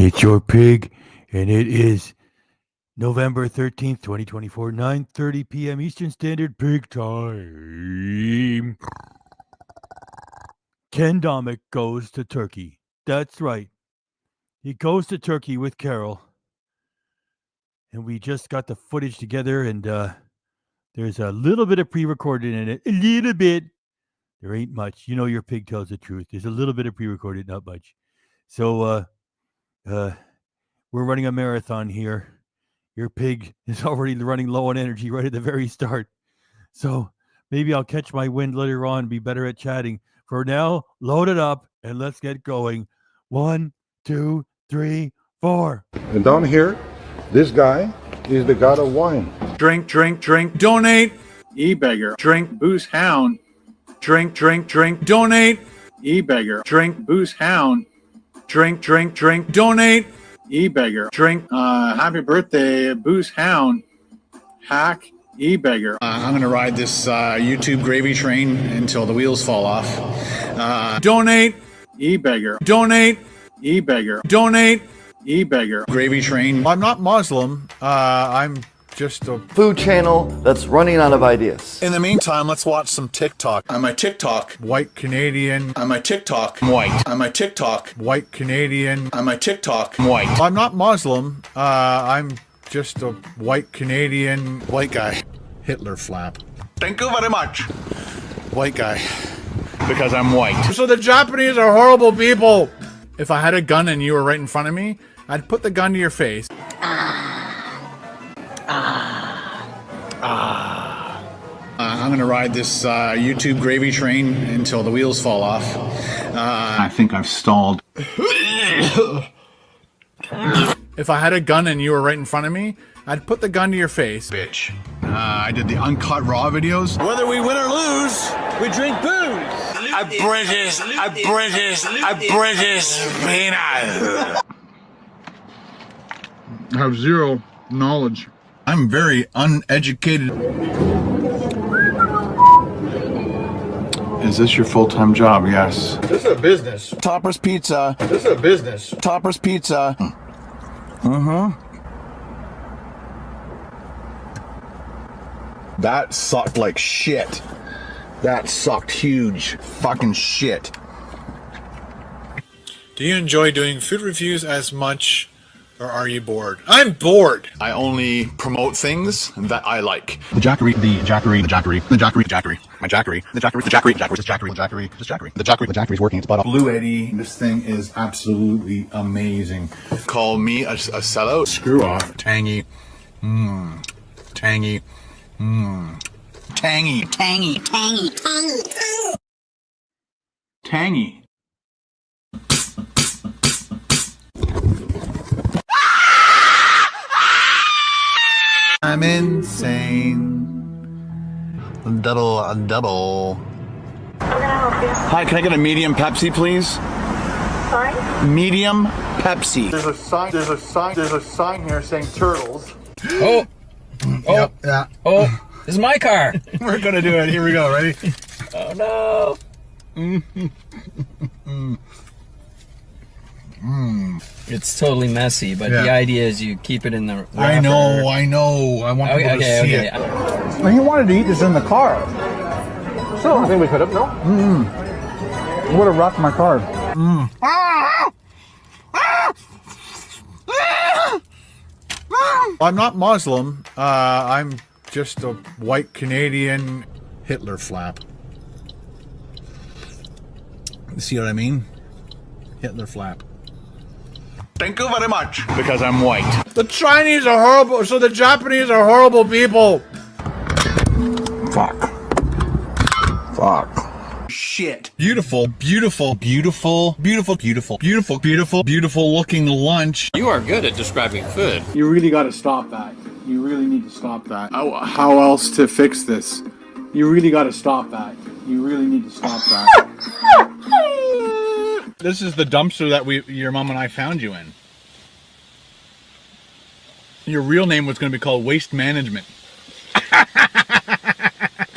It's your pig, and it is November 13th, 2024, 9:30 p.m. Eastern Standard Pig Time. Ken Domik goes to Turkey. That's right. He goes to Turkey with Carol. And we just got the footage together, and there's a little bit of pre-recorded in it. A little bit. There ain't much. You know your pig tells the truth. There's a little bit of pre-recorded, not much. So we're running a marathon here. Your pig is already running low on energy right at the very start. So maybe I'll catch my wind later on and be better at chatting. For now, load it up and let's get going. 1, 2, 3, 4. And down here, this guy is the god of wine. Drink, drink, drink, donate. E-beggar. Drink, booze, hound. Drink, drink, drink, donate. E-beggar. Drink, booze, hound. Drink, drink, drink, donate. E-beggar. Drink, happy birthday, booze, hound. Hack, e-beggar. I'm going to ride this YouTube gravy train until the wheels fall off. Donate. E-beggar. Donate. E-beggar. Donate. E-beggar. Gravy train. I'm not Muslim. I'm just a food channel that's running out of ideas. In the meantime, let's watch some TikTok. I'm a TikTok. White Canadian. I'm a TikTok. I'm white. I'm a TikTok. White Canadian. I'm a TikTok. I'm white. I'm not Muslim. I'm just a white Canadian. White guy. Hitler flap. Thank you very much. White guy. Because I'm white. So the Japanese are horrible people. If I had a gun and you were right in front of me, I'd put the gun to your face. I'm going to ride this YouTube gravy train until the wheels fall off. I think I've stalled. If I had a gun and you were right in front of me, I'd put the gun to your face. Bitch. I did the uncut raw videos. Whether we win or lose, we drink booze. A British peanut. I have zero knowledge. I'm very uneducated. Is this your full-time job? Yes. This is a business. Topper's Pizza. This is a business. Topper's Pizza. Mm-hmm. That sucked like shit. That sucked huge fucking shit. Do you enjoy doing food reviews as much, or are you bored? I'm bored. I only promote things that I like. The Jackery, the Jackery, the Jackery, the Jackery, Jackery, my Jackery, the Jackery, the Jackery, Jackery, the Jackery, the Jackery, the Jackery, the Jackery, the Jackery's working its butt off. Blue Eddie, this thing is absolutely amazing. Call me a sellout. Screw off. Tangy. Mmm. Tangy. Mmm. Tangy. Tangy, tangy, tangy, tangy. Tangy. I'm insane. Double. Hi, can I get a medium Pepsi, please? Sorry? Medium Pepsi. There's a sign here saying turtles. Oh, Yep, yeah. oh, this is my car. We're gonna do it. Here we go. Ready? Oh no. It's totally messy, but Yeah. the idea is you keep it in the wrapper. I know. I want people to see it. Well, he wanted to eat this in the car. So I think we could have, no? It would have rocked my car. I'm not Muslim. I'm just a white Canadian Hitler flap. See what I mean? Hitler flap. Thank you very much. Because I'm white. The Chinese are horrible, so the Japanese are horrible people. Fuck. Shit. Beautiful looking lunch. You are good at describing food. You really got to stop that. You really need to stop that. How else to fix this? You really got to stop that. You really need to stop that. This is the dumpster that your mom and I found you in. Your real name was going to be called Waste Management.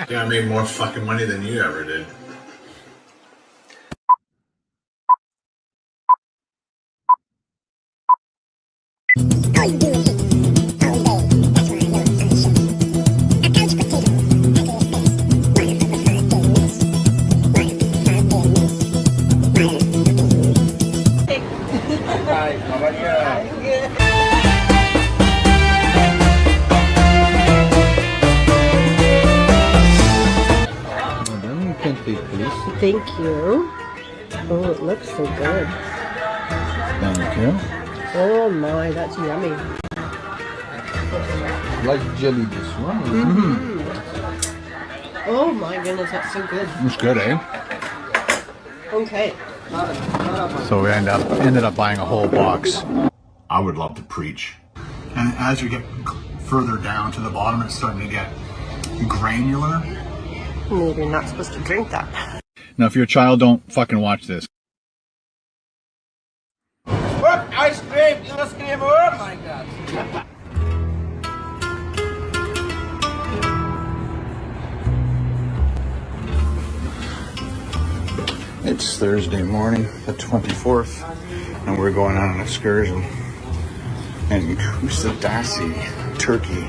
Yeah, I made more fucking money than you ever did. Thank you. Oh, it looks so good. Thank you. Oh my, that's yummy. Like jelly, this one. Oh my goodness, that's so good. It's good, eh? Okay. So we ended up buying a whole box. I would love to preach. And as you get further down to the bottom, it's starting to get granular. Maybe you're not supposed to drink that. Now, if you're a child, don't fucking watch this. Ice cream! Ice cream! Oh my god! It's Thursday morning, the 24th, and we're going on an excursion in Kusadasi, Turkey.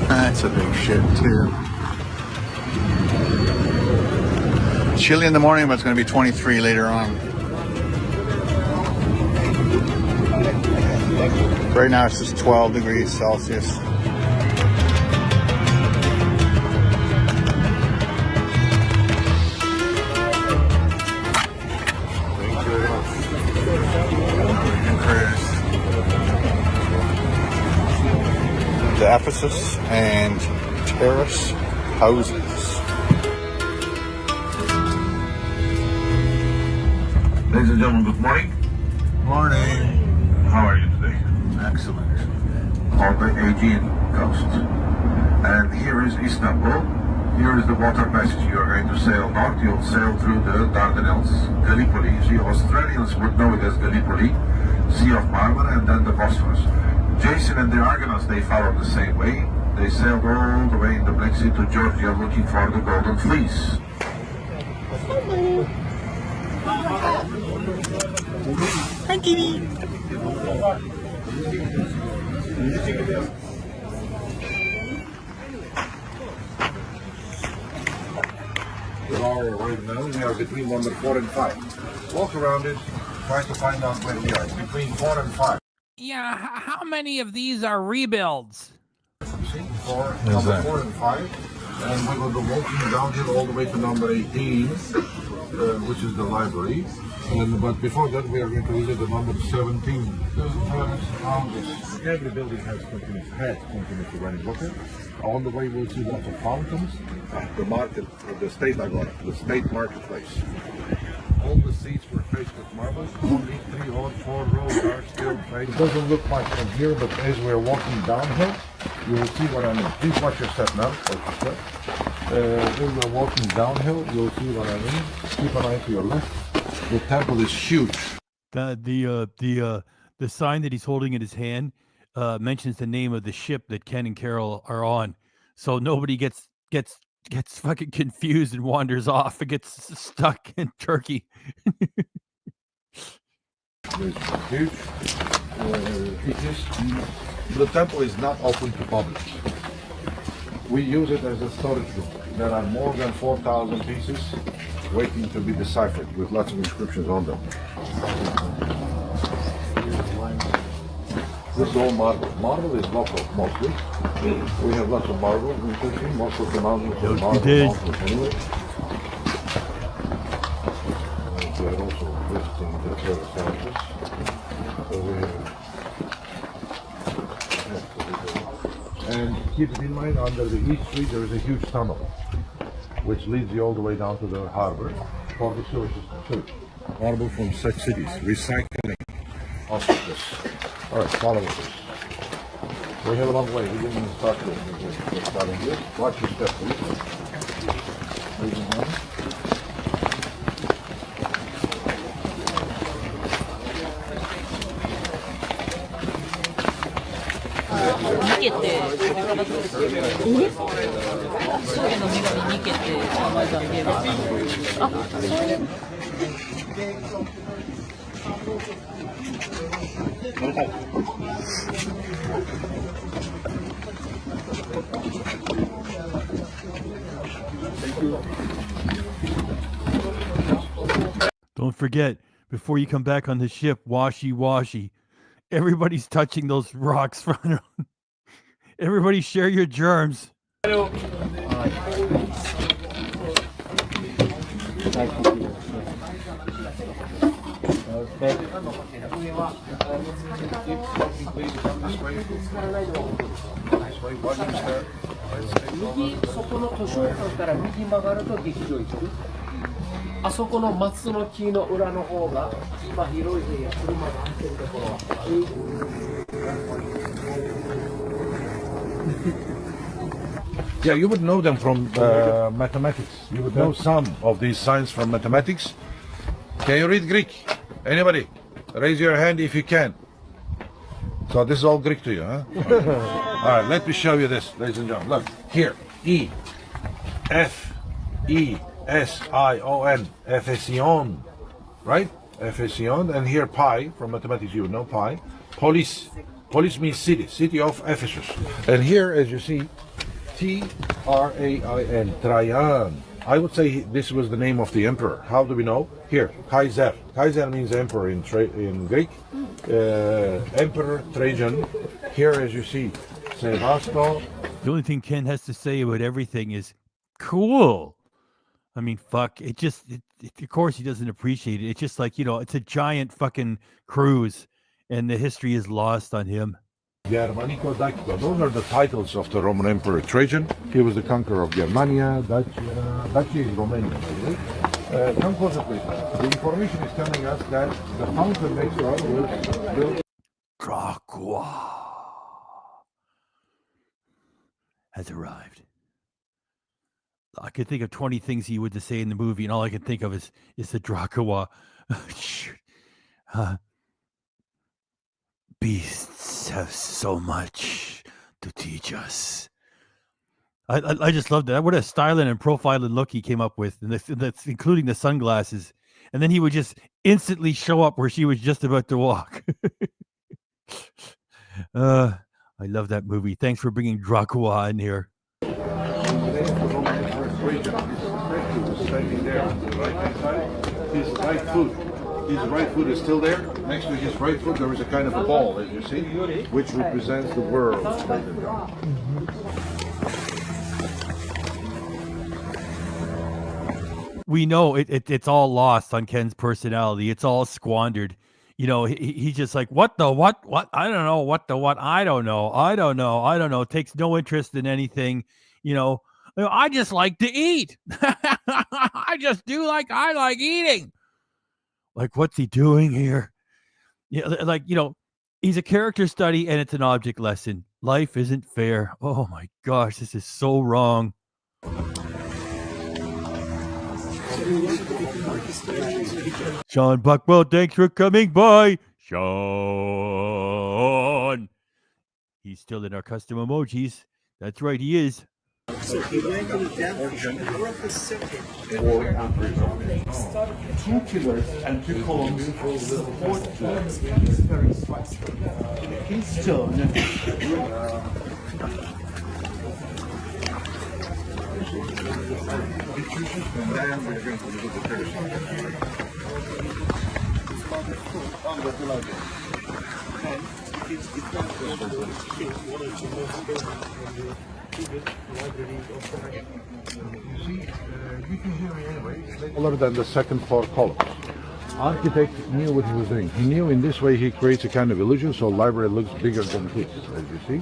That's a big ship too. Chilly in the morning, but it's going to be 23 later on. Right now it's just 12 degrees Celsius. To Ephesus and terrace houses. Ladies and gentlemen, good morning. Morning. How are you today? Excellent. On the Aegean coast. And here is Istanbul. Here is the water passage. You are going to sail north. You'll sail through the Dardanelles, Gallipoli. You see, Australians would know it as Gallipoli, Sea of Marmara, and then the Bosphorus. Jason and the Argonauts, they followed the same way. They sailed all the way in the Black Sea to Georgia looking for the Golden Fleece. Hi, kitty. We are between number 4 and 5. Walk around it, try to find out where we are. Between 4 and 5. Yeah, how many of these are rebuilds? Number 4 and 5. And we will go walking downhill all the way to number 18, which is the library. But before that, we are going to visit the number 17. Every building has continuous running water. On the way, we'll see lots of fountains. The market, the state agora, the state marketplace. All the seats were faced with marble. Only 3 or 4 rows are still faced. It doesn't look much from here, but as we're walking downhill, you will see what I mean. Please watch your step now. As we're walking downhill, you'll see what I mean. Keep an eye to your left. The temple is huge. The sign that he's holding in his hand mentions the name of the ship that Ken and Carol are on, so nobody gets fucking confused and wanders off and gets stuck in Turkey. It's huge. The temple is not open to public. We use it as a storage room. There are more than 4,000 pieces waiting to be deciphered with lots of inscriptions on them. This is all marble. Marble is local mostly. We have lots of marble in Turkey. Most of the mountains are marble mountains anyway. And we are also visiting the Celsus. So we have. And keep it in mind, under the East Street there is a huge tunnel, which leads you all the way down to the harbor for the Celsus Church. Marble from such cities, recycling. Also this. All right, follow this. We have a long way. We didn't even start this. We're starting here. Watch your step, please. Ladies and gentlemen. Don't forget, before you come back on the ship, washy. Everybody's touching those rocks. Everybody share your germs. 右そこの図書館から右曲がると劇場行く。あそこの松の木の裏の方が今広い部屋、車が走ってるところは。Yeah, you would know them from mathematics. You would know some of these signs from mathematics. Can you read Greek? Anybody? Raise your hand if you can. So this is all Greek to you, huh? All right, let me show you this, ladies and gentlemen. Look, here, E, F, E, S-I-O-N, Ephesion, right? Ephesion, and here pi, from mathematics you would know pi. Polis, polis means city, city of Ephesus. And here, as you see, T-R-A-I-N, Trajan. I would say this was the name of the emperor. How do we know? Here, Kaiser. Kaiser means emperor in Greek. Emperor Trajan. Here, as you see, Sebasto. The only thing Ken has to say about everything is cool. I mean, fuck. It just, of course, he doesn't appreciate it. It's just like, it's a giant fucking cruise, and the history is lost on him. Germanico Dacico. Those are the titles of the Roman Emperor Trajan. He was the conqueror of Germania. Dacia is Romania, by the way. Come closer, please. The information is telling us that the fountain next door was built. Dracula has arrived. I could think of 20 things he would say in the movie, and all I can think of is the Dracula. Beasts have so much to teach us. I just loved that. What a styling and profiling look he came up with, and that's including the sunglasses. And then he would just instantly show up where she was just about to walk. I love that movie. Thanks for bringing Dracula in here. Standing there on the right-hand side. His right foot. His right foot is still there. Next to his right foot, there is a kind of a ball, as you see, which represents the world. We know it's all lost on Ken's personality. It's all squandered. He's just like, what the what? I don't know. What the what? I don't know. Takes no interest in anything. I just like to eat. I just do I like eating. Like, what's he doing here? Yeah, he's a character study and it's an object lesson. Life isn't fair. Oh my gosh, this is so wrong. Sean Buckwell, thanks for coming by. Sean. He's still in our custom emojis. That's right, he is. So he went to the depth and broke the circuit. 2 pillars and 2 columns support Keystone. Taller than the second 4 columns. Architect knew what he was doing. He knew in this way he creates a kind of illusion, so library looks bigger than it is, as you see.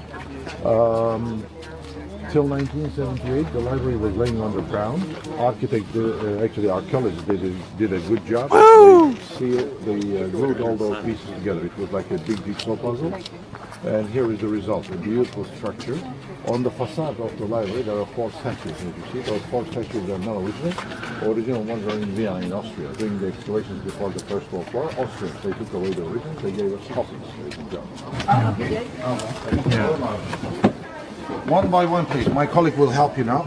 Till 1978, the library was laying underground. Actually archaeologists did a good job. They glued all those pieces together. It was like a big jigsaw puzzle. And here is the result, a beautiful structure. On the facade of the library, there are 4 statues, as you see. Those 4 statues are not original. Original ones are in Vienna, in Austria. During the excavations before the First World War, Austrians, they took away the originals, they gave us copies, ladies and gentlemen. One by one, please. My colleague will help you now.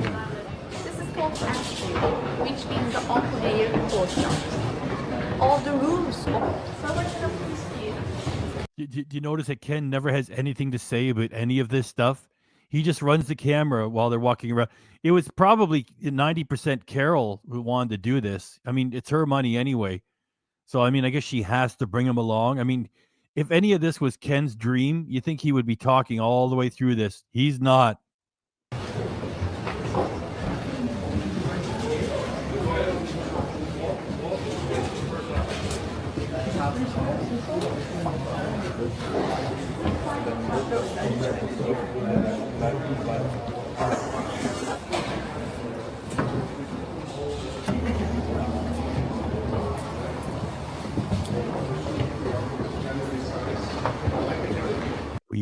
This is called amphitheater, which means the open air courtyard. All the rooms Do you notice that Ken never has anything to say about any of this stuff? He just runs the camera while they're walking around. It was probably 90% Carol who wanted to do this. I mean, it's her money anyway. So, I mean, I guess she has to bring him along. I mean, if any of this was Ken's dream, you think he would be talking all the way through this. He's not.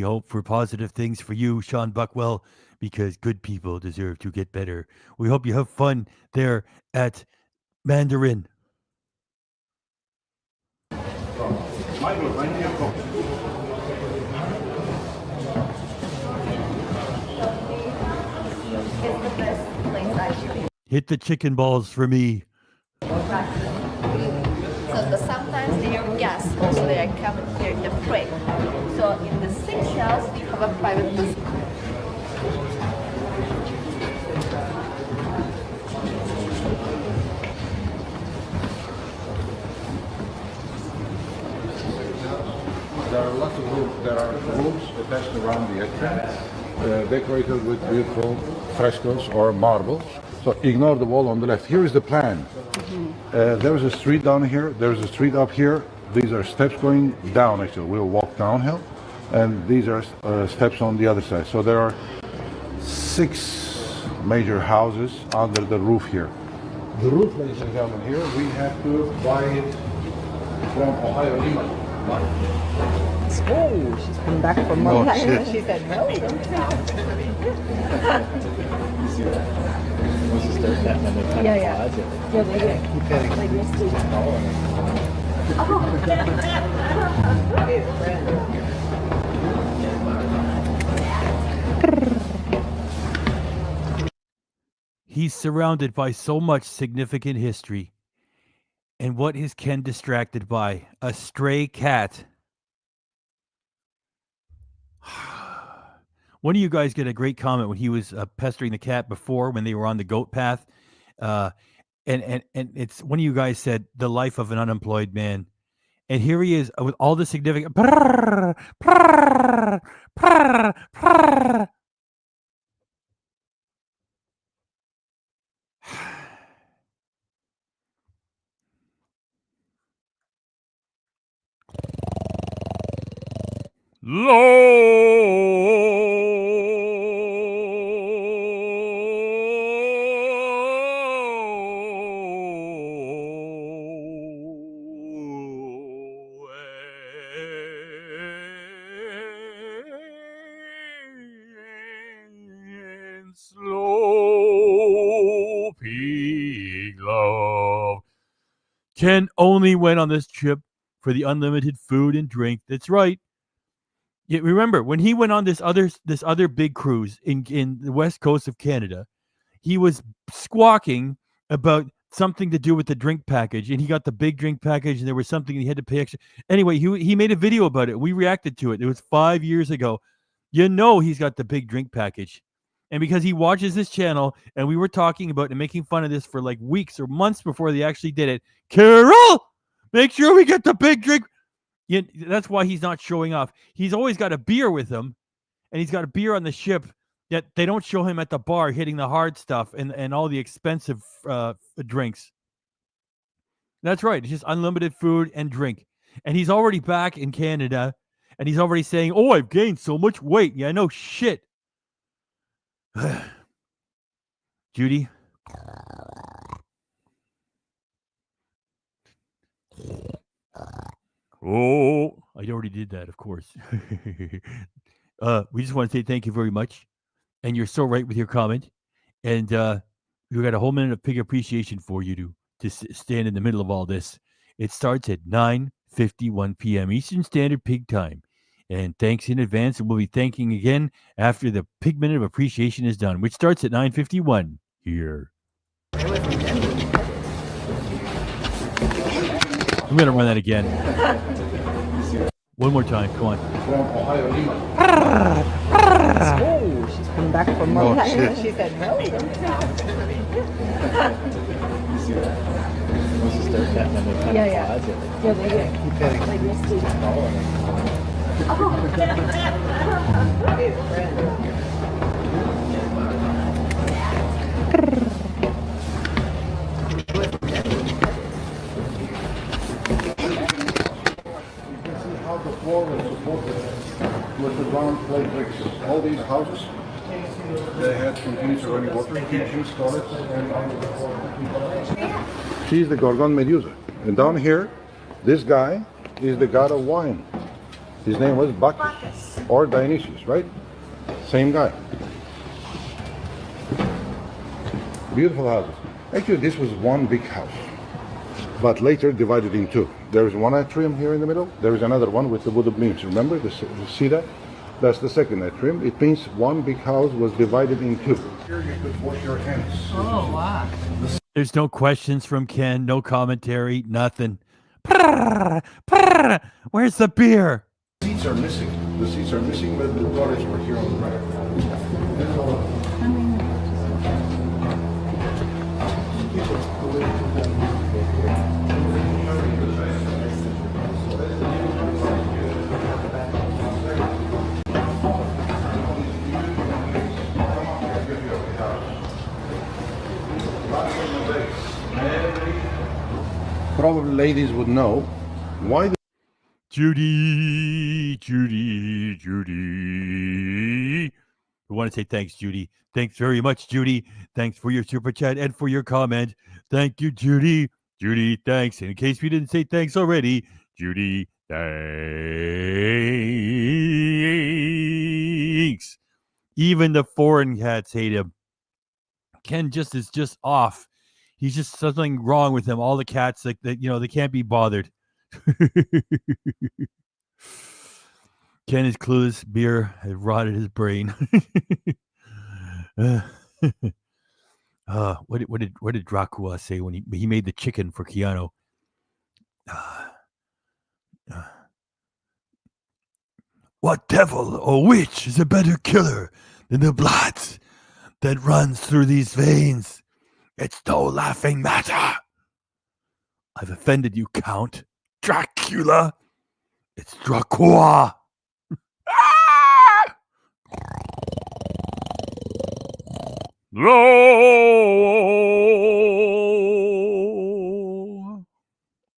we hope for positive things for you, Sean Buckwell, because good people deserve to get better. We hope you have fun there at Mandarin. Hit the chicken balls for me. So sometimes they are guests, also they are coming here in the pray. So in the Seychelles, we have a private bus. There are lots of rooms. There are rooms attached around the entrance, decorated with beautiful frescoes or marbles. So ignore the wall on the left. Here is the plan. There is a street down here. There is a street up here. These are steps going down. Actually, we'll walk downhill, and these are steps on the other side. So there are 6 major houses under the roof here. The roof, ladies and gentlemen, here we have to buy it from Ohio Lima. Oh, she's coming back from No, Long shit. She said no. Yeah, yeah. Yeah, like this. Like this too. He's surrounded by so much significant history. And what is Ken distracted by? A stray cat. One of you guys get a great comment when he was pestering the cat before when they were on the goat path. And it's one of you guys said, the life of an unemployed man. And here he is with all the significant. Prrr, prrr, prrr, prrr. Slow pig love. Ken only went on this trip for the unlimited food and drink. That's right. Yeah, remember when he went on this other big cruise in the west coast of Canada, he was squawking about something to do with the drink package, and he got the big drink package, and there was something he had to pay extra. Anyway, he made a video about it. We reacted to it. It was 5 years ago. You know he's got the big drink package. And because he watches this channel, and we were talking about and making fun of this for like weeks or months before they actually did it. Carol, make sure we get the big drink. Yeah, that's why he's not showing off. He's always got a beer with him, and he's got a beer on the ship, yet they don't show him at the bar hitting the hard stuff and all the expensive drinks. That's right. It's just unlimited food and drink. And he's already back in Canada, and he's already saying, oh, I've gained so much weight. Yeah, no shit. Judy? Oh, I already did that, of course. We just want to say thank you very much. And you're so right with your comment. And we got a whole minute of pig appreciation for you to stand in the middle of all this. It starts at 9:51 p.m. Eastern Standard Pig Time. And thanks in advance. And we'll be thanking again after the pig minute of appreciation is done, which starts at 9:51 here. I'm going to run that again. One more time. Come on. Oh, she's coming back from Long Island. She said no. Yeah, yeah. Yeah, like this too. The floor was supported with the round clay bricks. All these houses, they had continuous running water, kitchens, toilets, and she's the Gorgon Medusa. And down here, this guy is the god of wine. His name was Bacchus. or Dionysius, right? Same guy. Beautiful houses. Actually, this was one big house, but later divided in two. There is one atrium here in the middle. There is another one with the wooden beams. Remember? You see that? That's the second atrium. It means one big house was divided in two. Here you could wash your hands. Oh, wow. There's no questions from Ken, no commentary, nothing. Where's the beer? Seats are missing. The seats are missing, but the toilets were here on the right. Probably ladies would know why. Judy. We want to say thanks, Judy. Thanks very much, Judy. Thanks for your super chat and for your comment. Thank you, Judy. Judy, thanks. And in case we didn't say thanks already, Judy, thanks. Even the foreign cats hate him. Ken is just off. He's just something wrong with him. All the cats, like that, they can't be bothered. Ken is clueless. Beer has rotted his brain. What did Dracula say when he made the chicken for Keanu? What devil or witch is a better killer than the blood that runs through these veins? It's no laughing matter. I've offended you, Count Dracula. It's Dracula. Low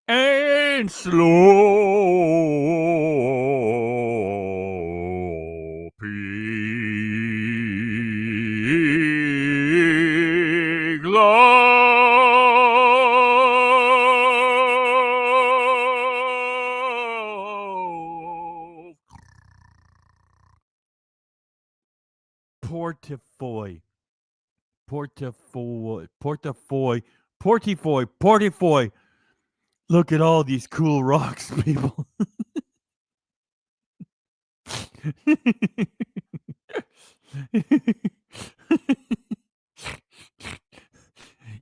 and slow, pig love. Portafoy. Look at all these cool rocks, people.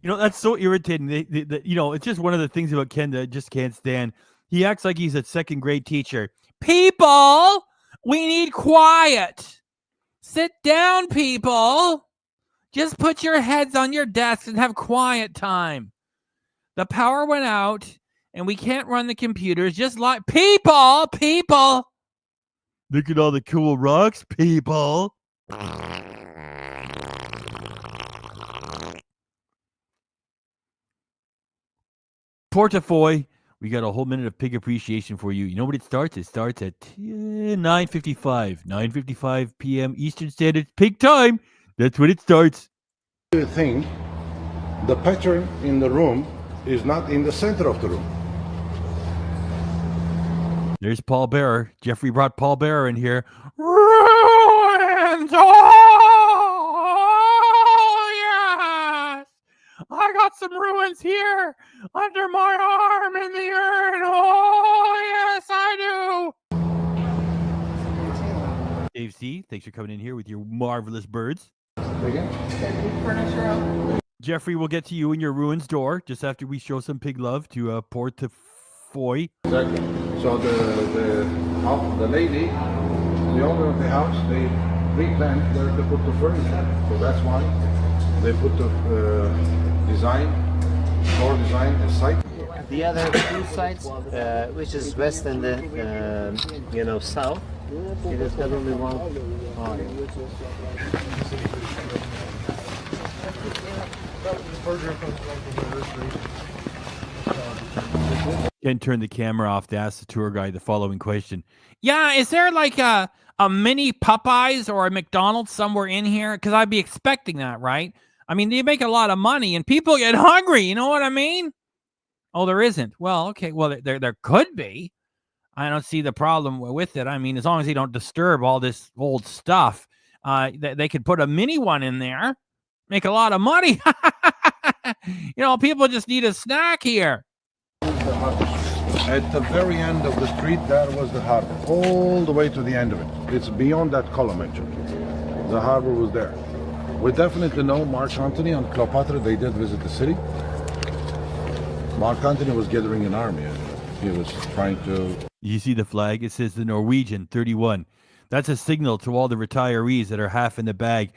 That's so irritating. It's just one of the things about Ken that I just can't stand. He acts like he's a second grade teacher. People, we need quiet. Sit down, people. Just put your heads on your desks and have quiet time. The power went out and we can't run the computers. Just like people. Look at all the cool rocks, people. Portafoy, we got a whole minute of pig appreciation for you. You know what it starts? It starts at 9:55 p.m. Eastern Standard Pig time. That's when it starts. You think the pattern in the room is not in the center of the room? There's Paul Bearer. Jeffrey brought Paul Bearer in here. Ruins! Oh, yes! I got some ruins here under my arm in the urn. Oh, yes, I do. Dave C., thanks for coming in here with your marvelous birds. Jeffrey, we'll get to you in your ruins door just after we show some pig love to Portafoy. Exactly. So the lady, the owner of the house, they pre-planned where to put the furniture. So that's why they put the floor design aside. The other two sides, which is west and the south, it has got only one on. Ken turned the camera off to ask the tour guide the following question. Yeah, is there like a mini Popeyes or a McDonald's somewhere in here? Because I'd be expecting that, right? I mean, they make a lot of money and people get hungry. You know what I mean? Oh, there isn't. Well, okay. Well, there could be. I don't see the problem with it. I mean, as long as they don't disturb all this old stuff, they could put a mini one in there, make a lot of money. People just need a snack here. At the very end of the street, there was the harbor, all the way to the end of it. It's beyond that column, actually. The harbor was there. We definitely know Mark Antony and Cleopatra, they did visit the city. Mark Antony was gathering an army. He was trying to... You see the flag? It says the Norwegian 31. That's a signal to all the retirees that are half in the bag.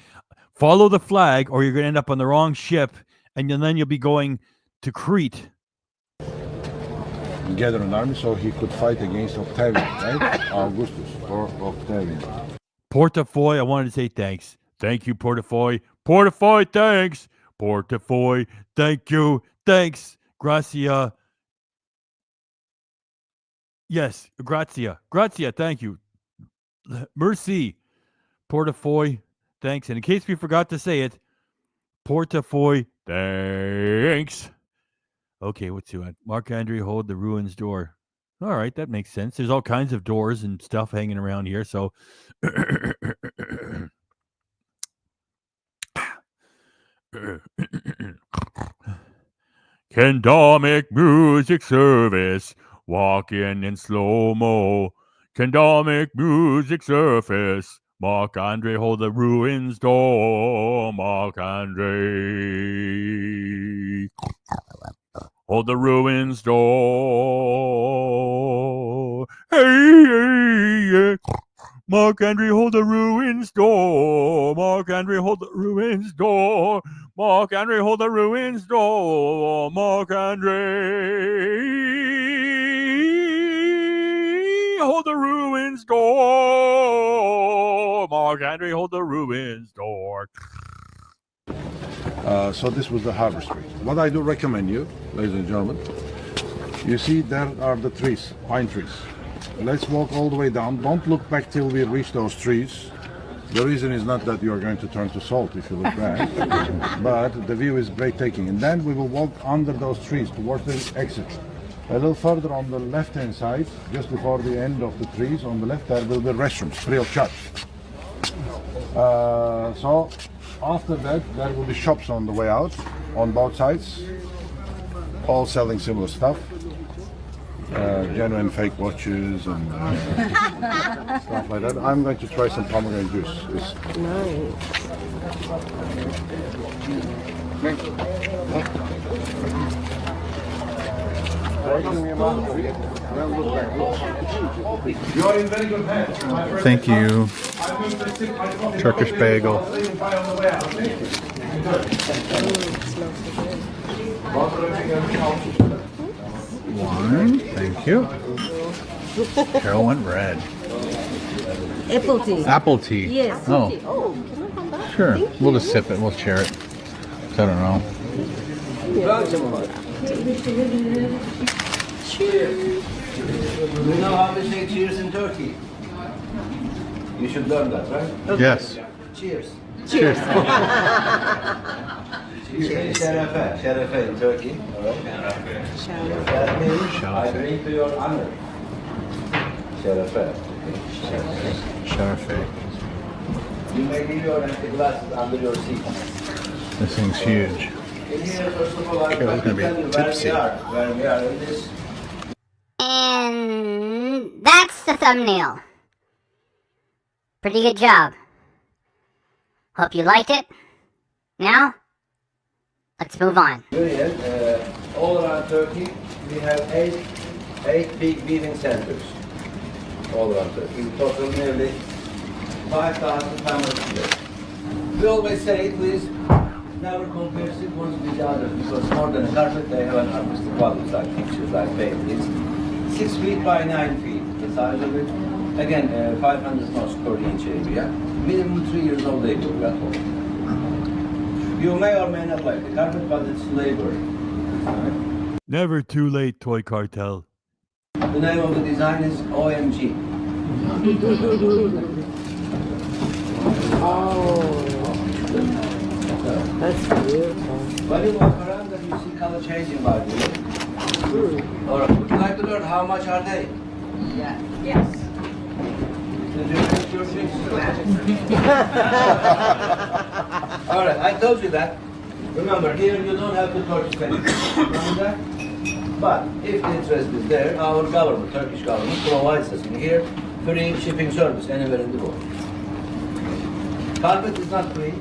Follow the flag or you're going to end up on the wrong ship, and then you'll be going to Crete. Gather an army so he could fight against Octavian, right? Augustus or Octavian. Portafoy, I wanted to say thanks. Thank you, Portafoy. Portafoy, thanks. Portafoy, thank you. Thanks. Gracia. Yes, Grazia. Grazia, thank you. Merci. Portafoy, thanks. And in case we forgot to say it, Portafoy, thanks. Okay, what's he on? Mark Andre hold the ruins door. All right, that makes sense. There's all kinds of doors and stuff hanging around here, so... Can Domik music service walk in slow-mo? Can Domik music surface? Mark Andre hold the ruins door. Mark Andre hold the ruins door. Hey. Mark Andre hold the ruins door. Mark Andre hold the ruins door. Mark Andre hold the ruins door. Mark Andre hold the ruins door. Mark Andre hold the ruins door. So this was the harbor street. What I do recommend you, ladies and gentlemen, you see there are the trees, pine trees. Let's walk all the way down. Don't look back till we reach those trees. The reason is not that you are going to turn to salt if you look back, but the view is breathtaking. And then we will walk under those trees towards the exit. A little further on the left-hand side, just before the end of the trees, on the left there will be restrooms, free of charge. So after that, there will be shops on the way out, on both sides, all selling similar stuff. Genuine fake watches and stuff like that. I'm going to try some pomegranate juice. You're in very good hands. Thank you. Turkish bagel. Wine, thank you. Carol went red. Apple tea. Apple tea. Yes. Oh, Oh, can I come back? sure. Thank We'll you. just sip it. We'll share it. I don't know. Cheers. You know how we say cheers in Turkey? You should learn that, right? Yes. Cheers. Cheers. Cheers. Şerefe. Şerefe in Turkey. All right. That means I drink to your honor. Şerefe. Şerefe. You may leave your empty glasses under your seat. This thing's huge. In here, first of all, Carol's gonna be tipsy. Where we are in this. And that's the thumbnail. Pretty good job. Hope you liked it. Now, let's move on. All around Turkey, we have eight big viewing centers. All around Turkey. We total nearly 5,000 families here. We always say, please, never compare it ones with the others, because more than a carpet, they have an artistic value, like pictures, like paintings. 6 feet by 9 feet, the size of it. Again, 500 knots per inch area. Minimum 3 years old labor, at home. You may or may not like the carpet, but it's labor. Never too late, Toy Cartel. The name of the design is OMG. Oh, that's beautiful. When you walk around and you see color changing by the way. Alright, would you like to learn how much are they? Yes. All right, I told you that. Remember, here you don't have to purchase anything. Remember that? But if the interest is there, our government, Turkish government, provides us in here free shipping service anywhere in the world. Carpet is not free.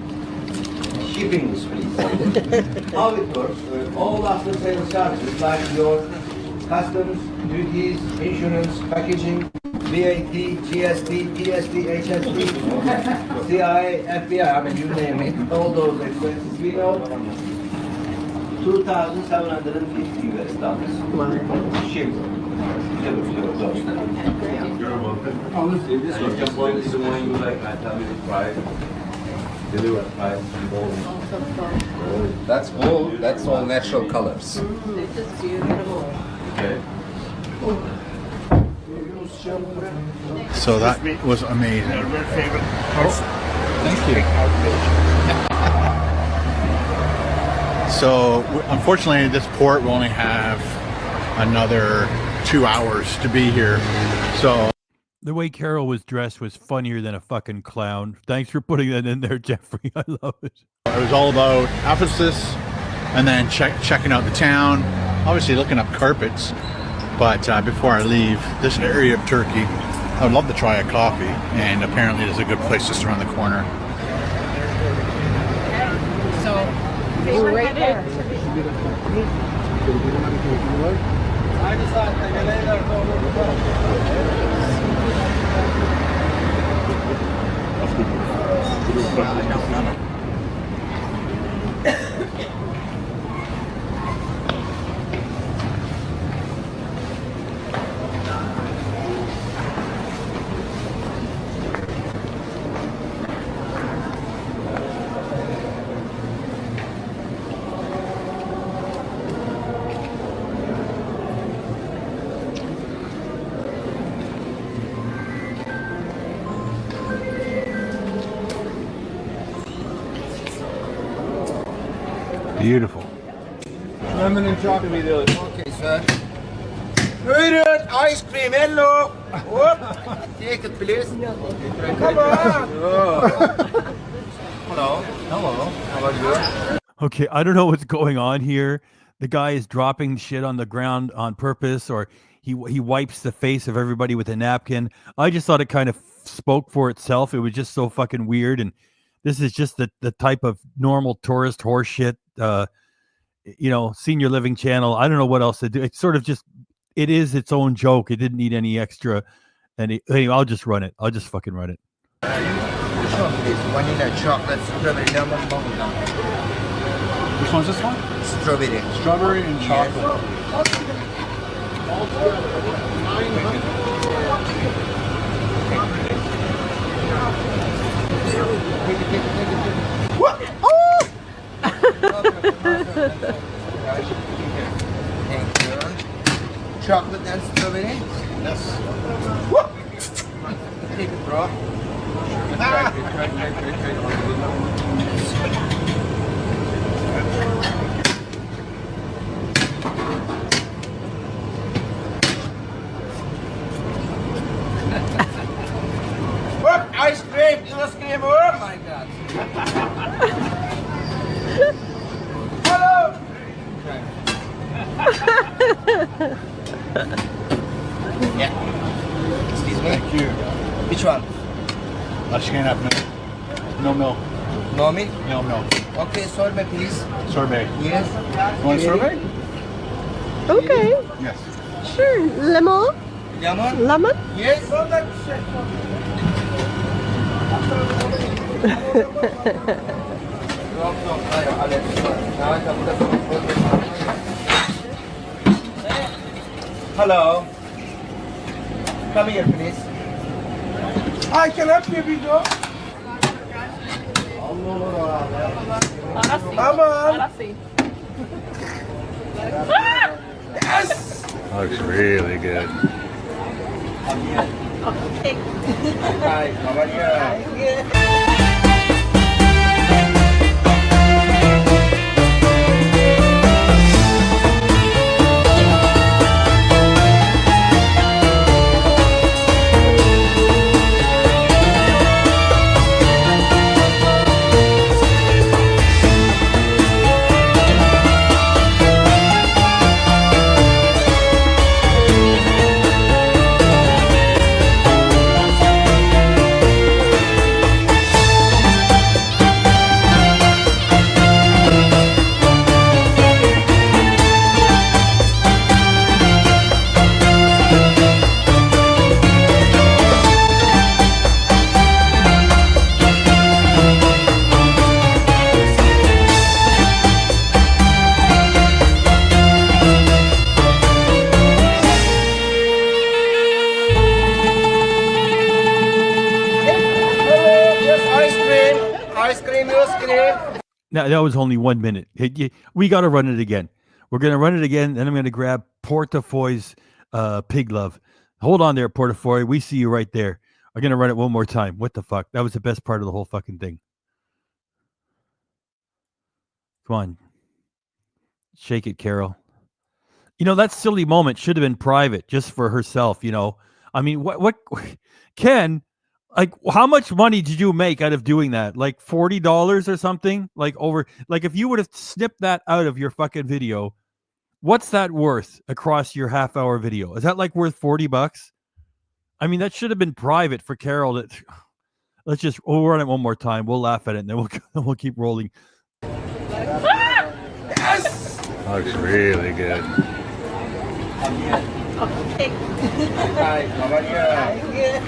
Shipping is free. How it works? All after sales charges like your customs, duties, insurance, packaging, VAT, GST, PST, HST, CIA, FBI, I mean you name it, all those expenses we know. $2,750 US dollars. Shipped. You're welcome. This was just one, this is the one you like, I tell you the price. Deliver price. That's all natural colors. This is beautiful. Okay. So that was amazing. Thank you. So unfortunately, this port will only have another 2 hours to be here. So The way Carol was dressed was funnier than a fucking clown. Thanks for putting that in there, Jeffrey. I love it. it was all about Ephesus, and then checking out the town. Obviously, looking up carpets. But before I leave this area of Turkey, I would love to try a coffee, and apparently there's a good place just around the corner. So, right there. Beautiful. Lemon and chocolate. Okay, sir. Buyurun, ice cream, hello. Whoop. Take it, please. Come on. Hello. Hello. How about you? Okay, I don't know what's going on here. The guy is dropping shit on the ground on purpose, or he wipes the face of everybody with a napkin. I just thought it kind of spoke for itself. It was just so fucking weird, and this is just the type of normal tourist horse shit, senior living channel. I don't know what else to do. It's sort of just, it is its own joke. It didn't need any extra. Anyway, I'll just run it. I'll just fucking run it. Vanilla, chocolate, strawberry, lemon, bubblegum. Which one's this one? Strawberry. Strawberry and chocolate. What? Oh! Thank you. Chocolate and strawberry? Yes. What? Take it, bro. What? Ice cream, ice cream, oh my god. Hello! Yeah. Excuse me. Thank you. Which one? She can't have milk. No milk. No milk? No milk. Okay, sorbet please. Sorbet. Yes. You want a sorbet? Okay. Yes. Sure. Lemon? Lemon? Lemon? Yes. Hello. Come here, please. I can help you, Bijo. Come on. Yes. Looks really good. Okay. Hi, how are you? Now that was only 1 minute. We got to run it again. We're gonna run it again, and I'm gonna grab Portafoy's pig love. Hold on there, Portafoy. We see you right there. I'm gonna run it one more time. What the fuck? That was the best part of the whole fucking thing. Come on, shake it, Carol. You know, that silly moment should have been private, just for herself. You know, I mean, what, Ken? Like, how much money did you make out of doing that? Like $40 or something? Like if you would have snipped that out of your fucking video, what's that worth across your half-hour video? Is that like worth $40? I mean, that should have been private for Carol. We'll run it one more time. We'll laugh at it, and then we'll keep rolling. Yes! Looks really good. Okay. Hi, how are you?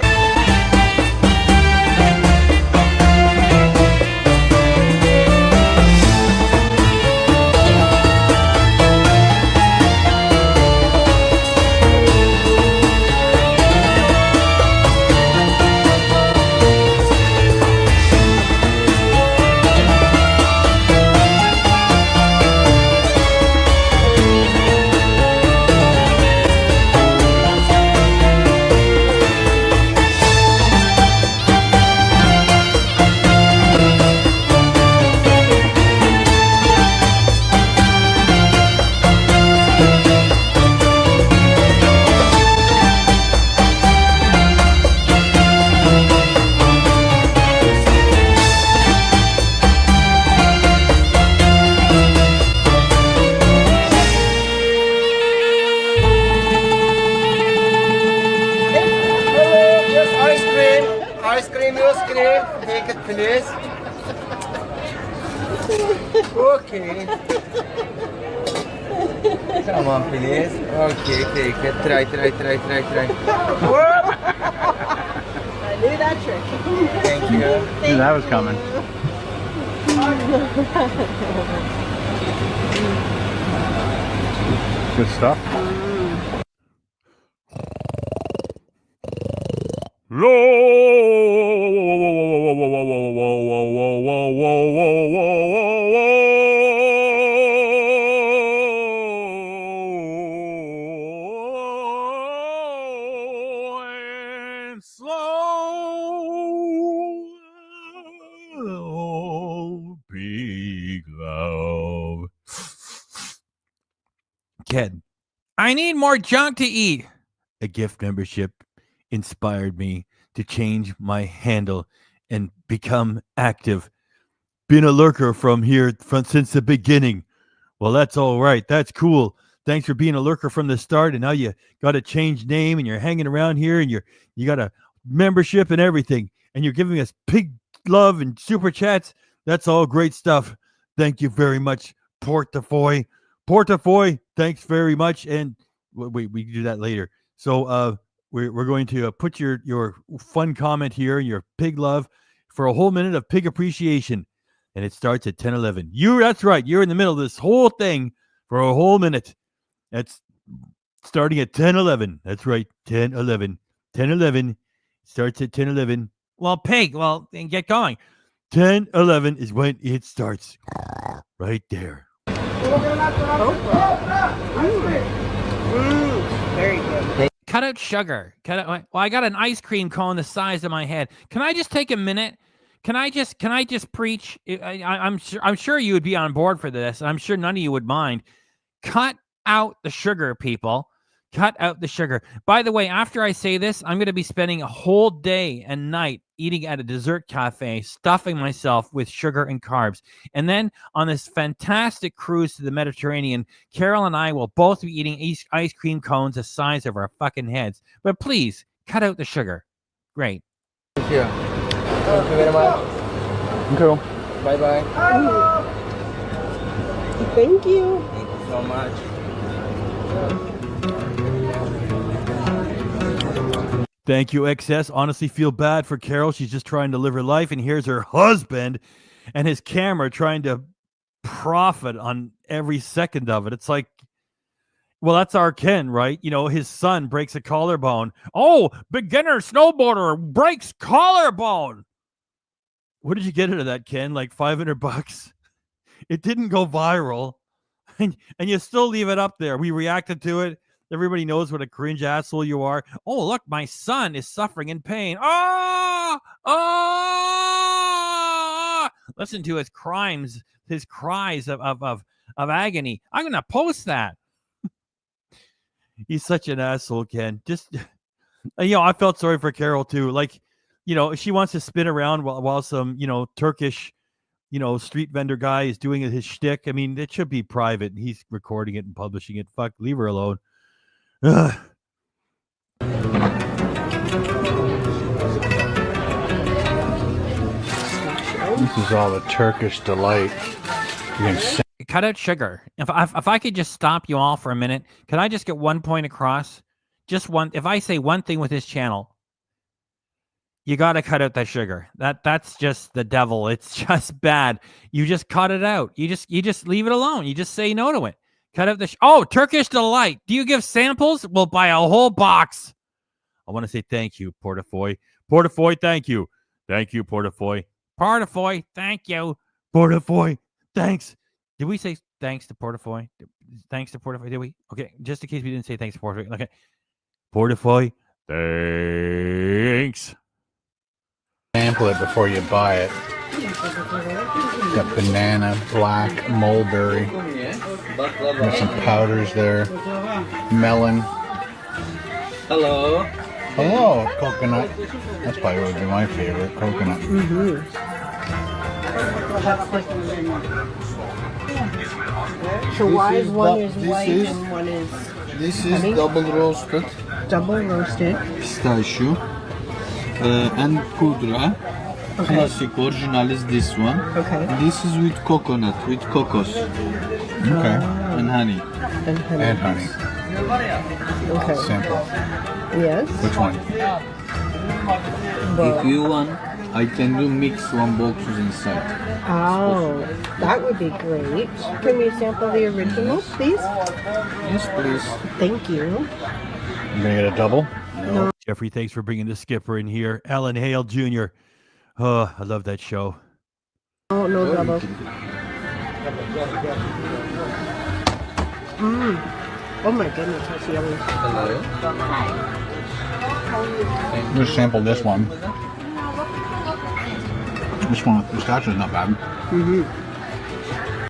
Take it, please. Okay. Come on, please. Okay, take it. Try. Whoop! I knew that trick. Thank you. Knew that was coming. Good stuff. Big love. Ken, I need more junk to eat. A gift membership inspired me to change my handle and become active. Been a lurker since the beginning. Well, that's all right. That's cool. Thanks for being a lurker from the start, and now you got a changed name, and you're hanging around here, and you got a membership and everything, and you're giving us pig love and super chats. That's all great stuff. Thank you very much, Portafoy. Portafoy, thanks very much. And wait, we can do that later. So we're going to put your fun comment here, your pig love, for a whole minute of pig appreciation. And it starts at 10:11. That's right. You're in the middle of this whole thing for a whole minute. That's starting at 10:11. That's right. 10:11. 10:11 starts at 10:11. Well, pig, then get going. 10:11 is when it starts. Right there. Very good. Cut out sugar. I got an ice cream cone the size of my head. Can I just take a minute? Can I just preach? I'm sure you would be on board for this. I'm sure none of you would mind. Cut out the sugar, people. Cut out the sugar. By the way, after I say this, I'm going to be spending a whole day and night eating at a dessert cafe, stuffing myself with sugar and carbs. And then on this fantastic cruise to the Mediterranean, Carol and I will both be eating ice cream cones the size of our fucking heads. But please, cut out the sugar. Great. Thank you. Thank you very much. Cool. Bye-bye. Thank you. Thank you so much. Thank you, XS. Honestly, feel bad for Carol. She's just trying to live her life, and here's her husband and his camera trying to profit on every second of it. It's like, well, that's our Ken, right? You know, his son breaks a collarbone. Oh, beginner snowboarder breaks collarbone. What did you get out of that, Ken? Like $500? It didn't go viral, and you still leave it up there. We reacted to it. Everybody knows what a cringe asshole you are. Oh, look, my son is suffering in pain. Oh, oh! Listen to his cries of agony. I'm gonna post that. He's such an asshole, Ken. Just I felt sorry for Carol too. Like, she wants to spin around while some Turkish street vendor guy is doing his shtick. I mean, it should be private. He's recording it and publishing it. Fuck, leave her alone. Ugh. This is all the Turkish delight. Cut out sugar. If I could just stop you all for a minute, could I just get one point across? Just one. If I say one thing with this channel, you got to cut out that sugar. That's just the devil. It's just bad. You just cut it out. You just leave it alone. You just say no to it. Cut out the Turkish delight. Do you give samples? We'll buy a whole box. I want to say thank you, Portafoy. Portafoy, thank you. Thank you, Portafoy. Portafoy, thank you. Portafoy, thanks. Did we say thanks to Portafoy? Thanks to Portafoy, did we? Okay, just in case we didn't say thanks to Portafoy. Okay. Portafoy, thanks. Sample it before you buy it. Got banana, black, mulberry. Got some powders there. Melon. Hello. Hello, coconut. That's probably would be my favorite, coconut. So why one is white and one is This is double roasted. Double roasted. Pistachio. And pudra. Okay. Classic original is this one. Okay. This is with coconut, with cocos. Okay. And honey. And honey. And honey. Okay. Simple. Yes. Which one? If you want, I can do mix one boxes inside. Oh, that would be great. Can we sample the original, please? Yes, please. Thank you. You gonna get a double? No. Jeffrey, thanks for bringing the skipper in here. Alan Hale Jr. Oh, I love that show. Oh, no double. Oh my goodness, that's yummy. Just sample this one. This one with pistachio is not bad.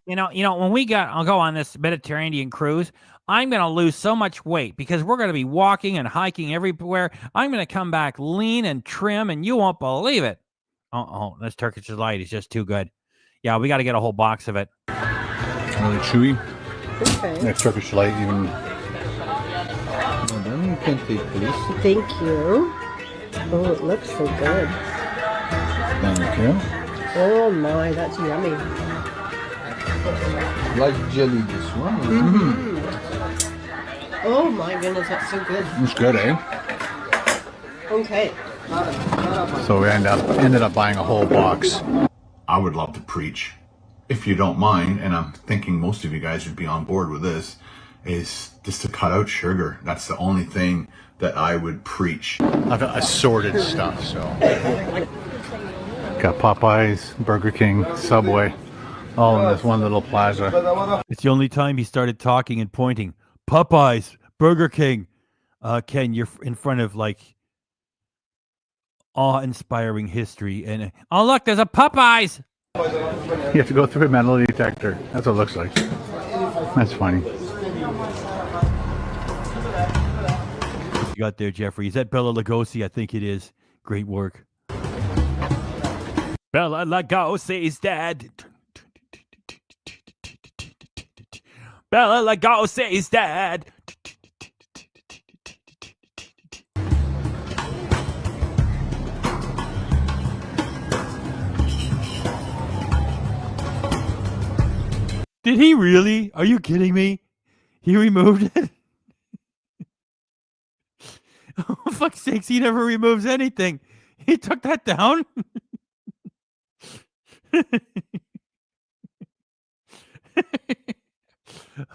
When I'll go on this Mediterranean cruise, I'm going to lose so much weight because we're going to be walking and hiking everywhere. I'm going to come back lean and trim, and you won't believe it. Oh, this Turkish delight is just too good. Yeah, we got to get a whole box of it. Really chewy. Okay. Yeah, Turkish delight even. Then you can take, please. Thank you. Oh, it looks so good. Thank you. Oh my, that's yummy. Like jelly, this one. Oh my goodness, that's so good. It's good, eh? Okay. So we ended up buying a whole box. I would love to preach, if you don't mind, and I'm thinking most of you guys would be on board with this, is just to cut out sugar. That's the only thing that I would preach. I've got assorted stuff, so. Got Popeyes, Burger King, Subway, all in this one little plaza. It's the only time he started talking and pointing. Popeyes, Burger King. Ken, you're in front of awe-inspiring history. And oh, look, there's a Popeyes. You have to go through a metal detector. That's what it looks like. That's funny. You got there, Jeffrey. Is that Bella Lugosi? I think it is. Great work. Bella Lugosi's dead. Bella Lugosi's dead. Did he really? Are you kidding me? He removed it? Oh, fuck's sakes, he never removes anything. He took that down?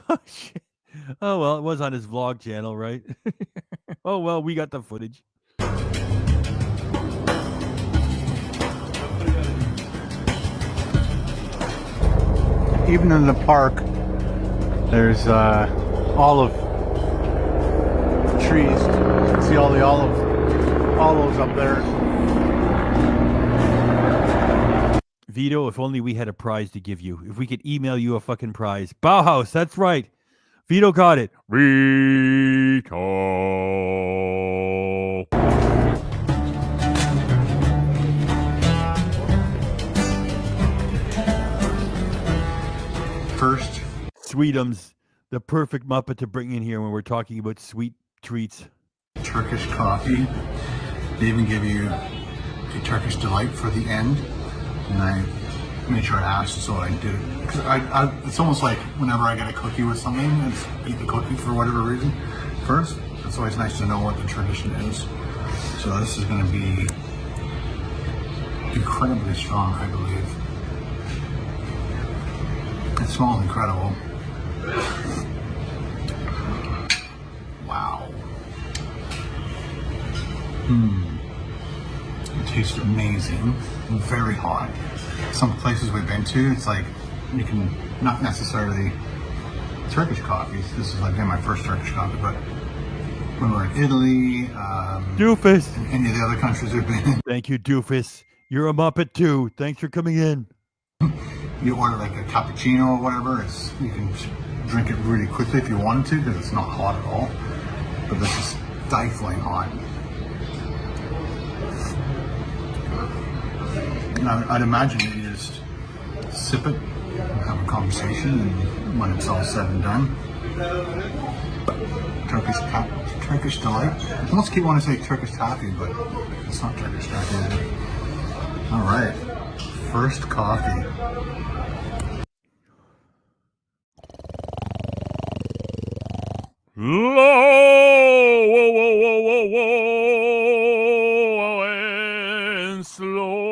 Oh, shit. Oh, well, it was on his vlog channel, right? Oh, well, we got the footage. even in the park, there's olive trees. You can see all the olives up there. Vito, if only we had a prize to give you. If we could email you a fucking prize. Bauhaus, that's right. Vito got it. Vito. First, Sweetums, the perfect Muppet to bring in here when we're talking about sweet treats. Turkish coffee. They even give you a Turkish delight for the end. And I made sure I asked, so I did it. Because it's almost like whenever I get a cookie with something, I just eat the cookie for whatever reason first. It's always nice to know what the tradition is. So this is going to be incredibly strong, I believe. It smells incredible. Wow. It tastes amazing. Very hot. Some places we've been to, it's like you can not necessarily Turkish coffees. This is like my first Turkish coffee, but when we're in Italy, Doofus, and any of the other countries we've been in, thank you, Doofus. You're a Muppet too. Thanks for coming in. you order like a cappuccino or whatever. You can drink it really quickly if you wanted to because it's not hot at all. But this is stifling hot. And I'd imagine that you just sip it, and have a conversation, and when it's all said and done, Turkish delight. I almost keep wanting to say Turkish coffee, but it's not Turkish coffee, is it? All right, first coffee. Low, whoa, whoa, whoa, whoa, and slow.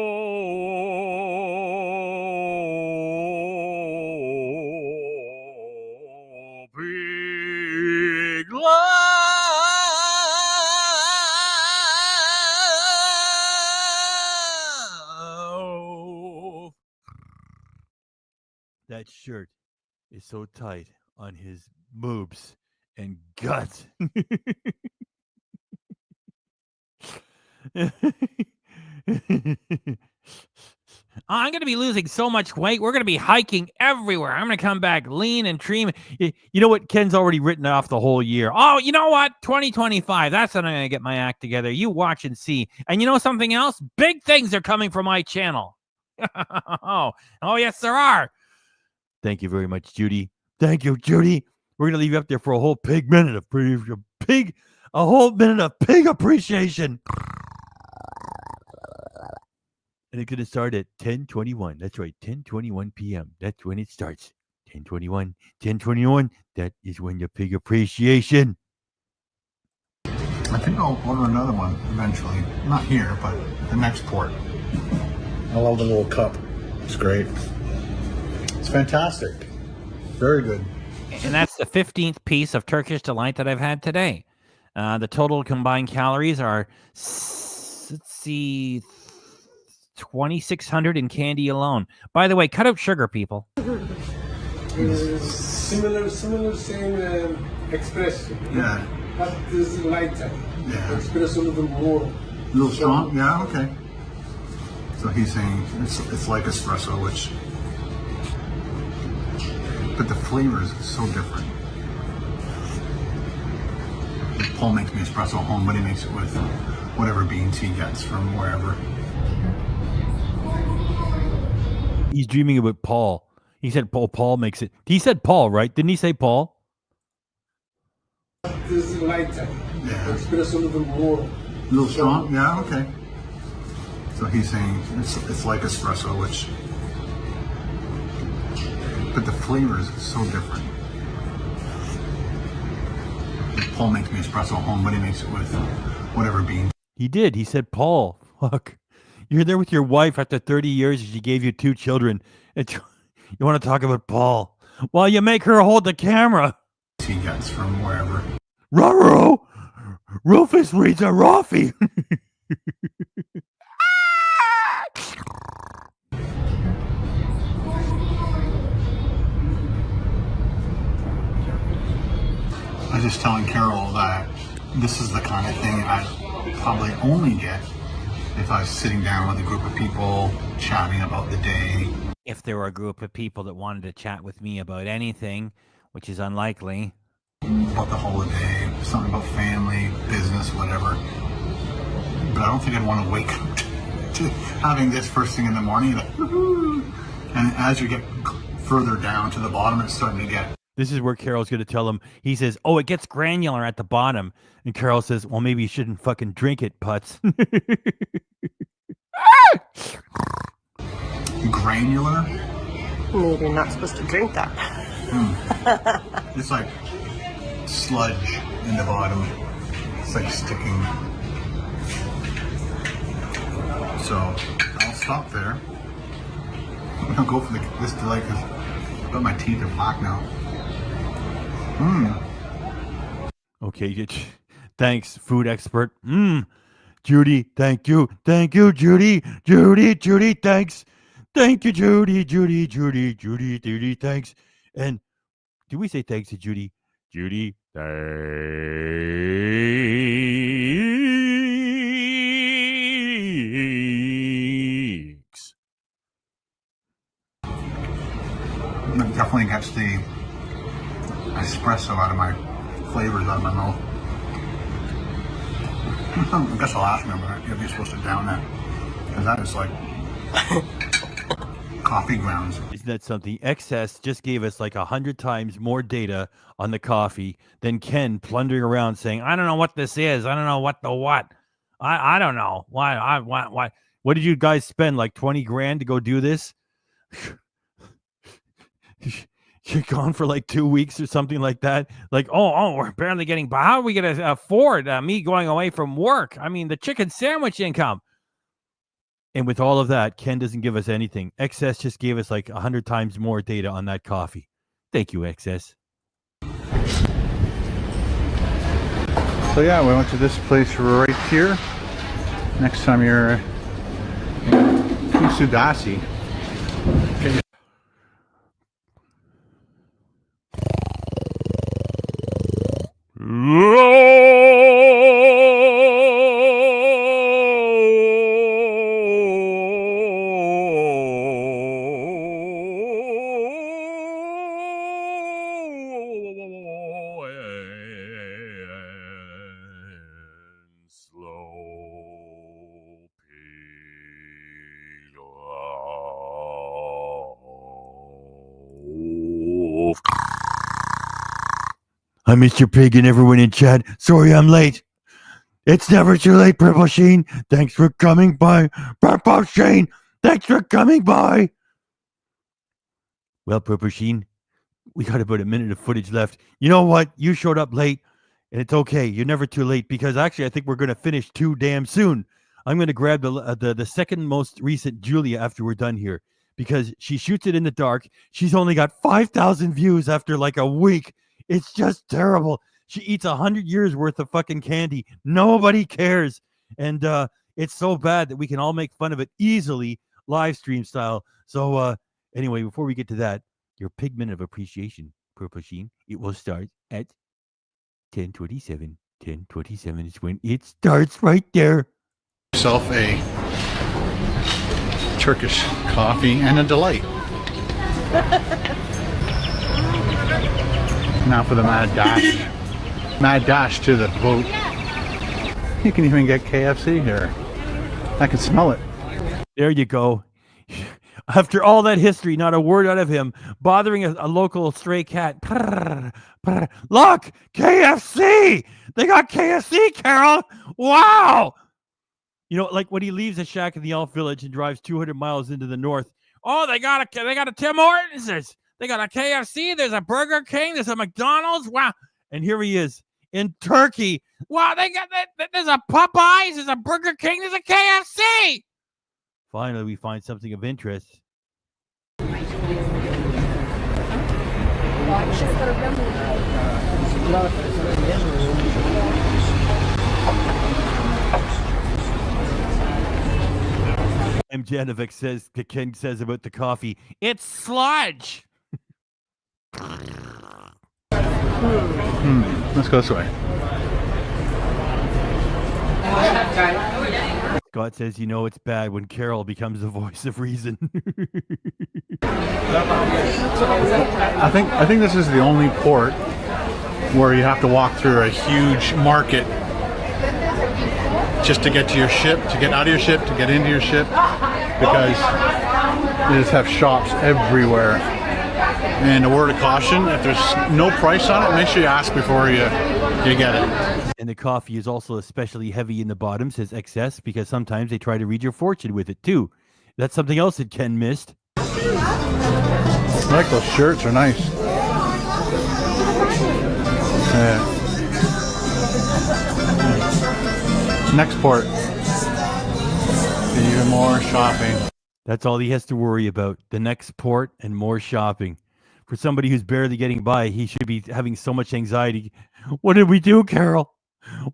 Big love. That shirt is so tight on his boobs and guts. I'm going to be losing so much weight. We're going to be hiking everywhere. I'm going to come back lean and trim. You know what? Ken's already written off the whole year. Oh, you know what? 2025. That's when I'm going to get my act together. You watch and see. And you know something else? Big things are coming from my channel. Oh, yes, there are. Thank you very much, Judy. Thank you, Judy. We're gonna leave you up there for a whole minute of pig appreciation. And it's gonna start at 10:21. That's right, 10:21 p.m. That's when it starts. 10:21. That is when the pig appreciation. I think I'll order another one eventually. Not here, but the next port. I love the little cup. It's great. It's fantastic. Very good. And that's the 15th piece of Turkish delight that I've had today. The total combined calories are, let's see, 2,600 in candy alone. By the way, cut out sugar, people. Similar same expression. Yeah. But this is lighter. Yeah. Express a little more. A little strong? Yeah, okay. So he's saying it's like espresso, but the flavor is so different. Paul makes me espresso at home, but he makes it with whatever beans he gets from wherever. He's dreaming about Paul. He said Paul makes it. He said Paul, right? Didn't he say Paul? This is lighter. Yeah. Express a little more. A little strong? Yeah, okay. So he's saying it's like espresso, but the flavor is so different. Paul makes me espresso at home, but he makes it with whatever beans. He did. He said Paul. Fuck. You're there with your wife after 30 years and she gave you 2 children. You want to talk about Paul? Well, you make her hold the camera. He gets from wherever. Ruh-roh! Rufus reads a Raffy. just telling Carol that this is the kind of thing I'd probably only get if I was sitting down with a group of people chatting about the day. If there were a group of people that wanted to chat with me about anything, which is unlikely. About the holiday, something about family, business, whatever. But I don't think I'd want to wake up to having this first thing in the morning. And as you get further down to the bottom, it's starting to get... This is where Carol's going to tell him. He says, oh, it gets granular at the bottom. And Carol says, well, maybe you shouldn't fucking drink it, Putz. Granular? Maybe you're not supposed to drink that. It's like sludge in the bottom. It's like sticking. So I'll stop there. I'll go for this delight because my teeth are black now. Okay, thanks, food expert. Judy, thank you. Thank you, Judy. Judy, thanks. Thank you, Judy, thanks. And do we say thanks to Judy? Judy, thanks. It definitely gets the espresso out of my flavors out of my mouth. I guess I'll ask him, but if you're supposed to down that, because that is like coffee grounds. Isn't that something? Excess just gave us like 100 times more data on the coffee than Ken plundering around saying, I don't know what this is. I don't know what. I don't know. Why? What did you guys spend? Like 20 grand to go do this? You're gone for like 2 weeks or something like that. Like, oh, we're barely getting by. How are we going to afford me going away from work? I mean, the chicken sandwich income. And with all of that, Ken doesn't give us anything. Excess just gave us like 100 times more data on that coffee. Thank you, Excess. So yeah, we went to this place right here. Next time you're in Kusudasi. I missed your pig and everyone in chat. Sorry I'm late. It's never too late, Purple Sheen. Thanks for coming by. Purple Sheen, thanks for coming by. Well, Purple Sheen, we got about a minute of footage left. You know what? You showed up late, and it's okay. You're never too late because actually I think we're going to finish too damn soon. I'm going to grab the second most recent Julia after we're done here because she shoots it in the dark. She's only got 5,000 views after like a week. It's just terrible. She eats 100 years worth of fucking candy. Nobody cares. And it's so bad that we can all make fun of it easily, live stream style. So anyway, before we get to that, your pigment of appreciation, Purple Sheen, it will start at 10:27. 10:27 is when it starts right there. Yourself a Turkish coffee and a delight. Now for the mad dash. Mad dash to the boat. You can even get KFC here. I can smell it. There you go. After all that history, not a word out of him, bothering a local stray cat. Look, KFC! They got KFC, Carol! Wow! You know, like when he leaves a shack in the Elf Village and drives 200 miles into the north. Oh, they got a Tim Hortons. They got a KFC. There's a Burger King. There's a McDonald's. Wow! And here he is in Turkey. Wow! They got that. There's a Popeyes. There's a Burger King. There's a KFC. Finally, we find something of interest. M. Janovic says, Ken says about the coffee, it's sludge. Let's go this way. Scott says, you know it's bad when Carol becomes the voice of reason. I think this is the only port where you have to walk through a huge market just to get to your ship, to get out of your ship, to get into your ship, because they just have shops everywhere. And a word of caution, if there's no price on it, make sure you ask before you get it. And the coffee is also especially heavy in the bottom, says XS, because sometimes they try to read your fortune with it too. That's something else that Ken missed. I like those shirts, are nice. Next port. Even more shopping. That's all he has to worry about. The next port and more shopping. For somebody who's barely getting by, he should be having so much anxiety. What did we do, Carol?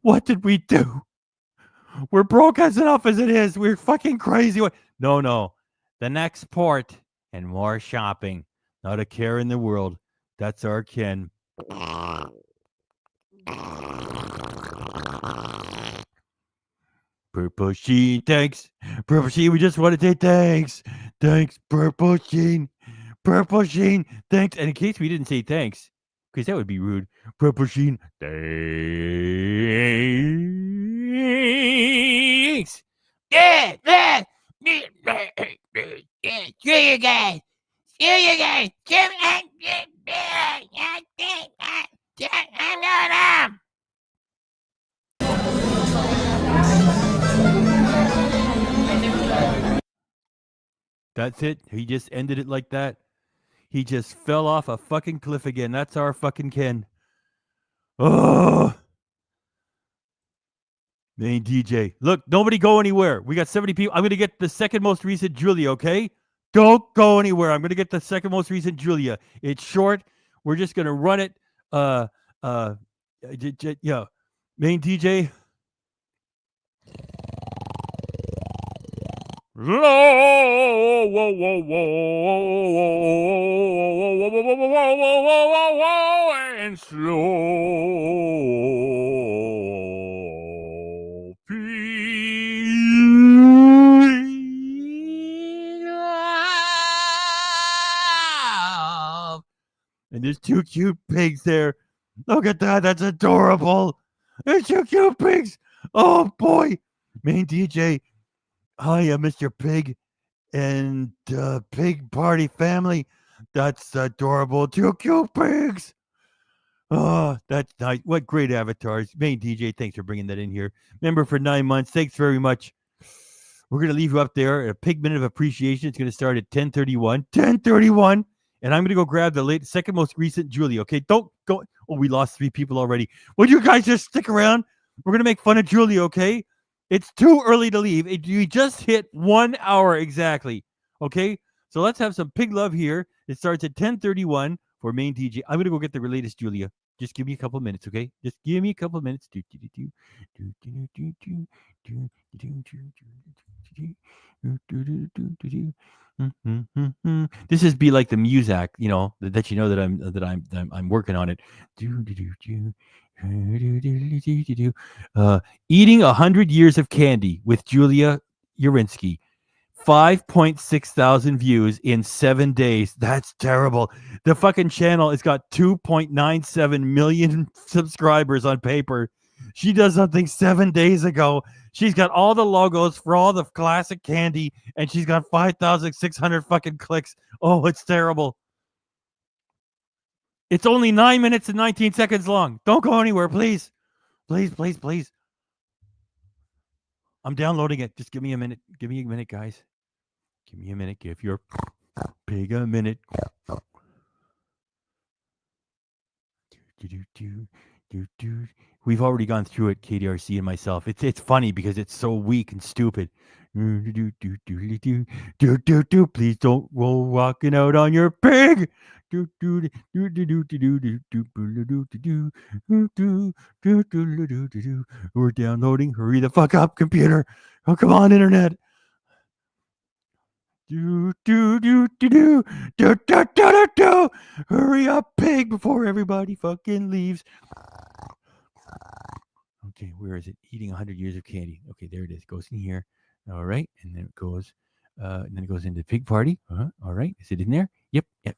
What did we do? We're broke as enough as it is. We're fucking crazy. No. The next port and more shopping. Not a care in the world. That's our Ken. Purple Sheen, thanks. Purple Sheen, we just want to say thanks. Thanks, Purple Sheen. Purple Sheen, thanks. And in case we didn't say thanks, because that would be rude. Purple Sheen, thanks. Yeah. Screw you guys. I'm going home. That's it. He just ended it like that. He just fell off a fucking cliff again. That's our fucking Ken. Oh. Main DJ. Look, nobody go anywhere. We got 70 people. I'm going to get the second most recent Julia, okay? Don't go anywhere. I'm going to get the second most recent Julia. It's short. We're just going to run it. Yeah. Main DJ. And slow. And there's two cute pigs there. Look at that. That's adorable. There's two cute pigs. Oh, boy. Main DJ. Hi, Mr. Pig and Pig Party family. That's adorable. Two cute pigs. Oh, that's nice. What great avatars. Main DJ, thanks for bringing that in here. Member for 9 months. Thanks very much. We're going to leave you up there. A Pig Minute of Appreciation. It's going to start at 10:31. 10:31. And I'm going to go grab the second most recent Julie. Okay, don't go. Oh, we lost 3 people already. Will you guys just stick around? We're going to make fun of Julie, okay? It's too early to leave. We just hit 1 hour exactly. Okay? So let's have some pig love here. It starts at 10:31 for Main DJ. I'm going to go get the latest Julia. Just give me a couple minutes, okay? Just give me a couple minutes. This is be like the music, you know, that you know that I'm working on it. Eating 100 years of candy with Julia Urinsky. 5.6 thousand views in 7 days. That's terrible. The fucking channel has got 2.97 million subscribers on paper. She does something 7 days ago. She's got all the logos for all the classic candy, and she's got 5,600 fucking clicks. Oh, it's terrible. It's only 9 minutes and 19 seconds long. Don't go anywhere, please. Please. I'm downloading it. Just give me a minute. Give me a minute, guys. Give me a minute. Give your pig a minute. We've already gone through it, KDRC and myself. It's funny because it's so weak and stupid. Please don't go walking out on your pig. We're downloading. Hurry the fuck up, computer. Oh, come on, internet. Hurry up, pig, before everybody fucking leaves. Okay, where is it? Eating 100 years of candy. Okay, there it is. Goes in here. All right, and then it goes, into the pig party. All right, is it in there? Yep. Yep.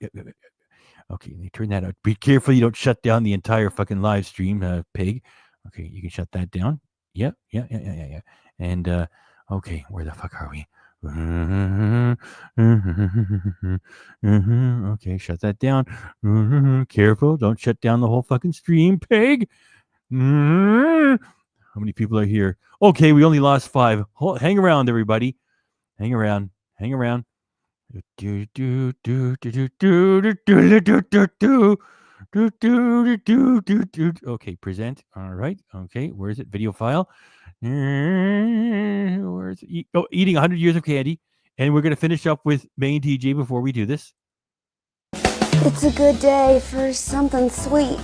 Okay, and they turn that out. Be careful you don't shut down the entire fucking live stream, pig. Okay, you can shut that down. Yep. Yeah. And okay, where the fuck are we? Okay, shut that down. Careful, don't shut down the whole fucking stream, pig. How many people are here? Okay, we only lost 5. Hang around, everybody. Hang around. Okay, present. All right. Okay, where is it? Video file. Where is it? Eating 100 years of candy. And we're going to finish up with main DJ before we do this. It's a good day for something sweet.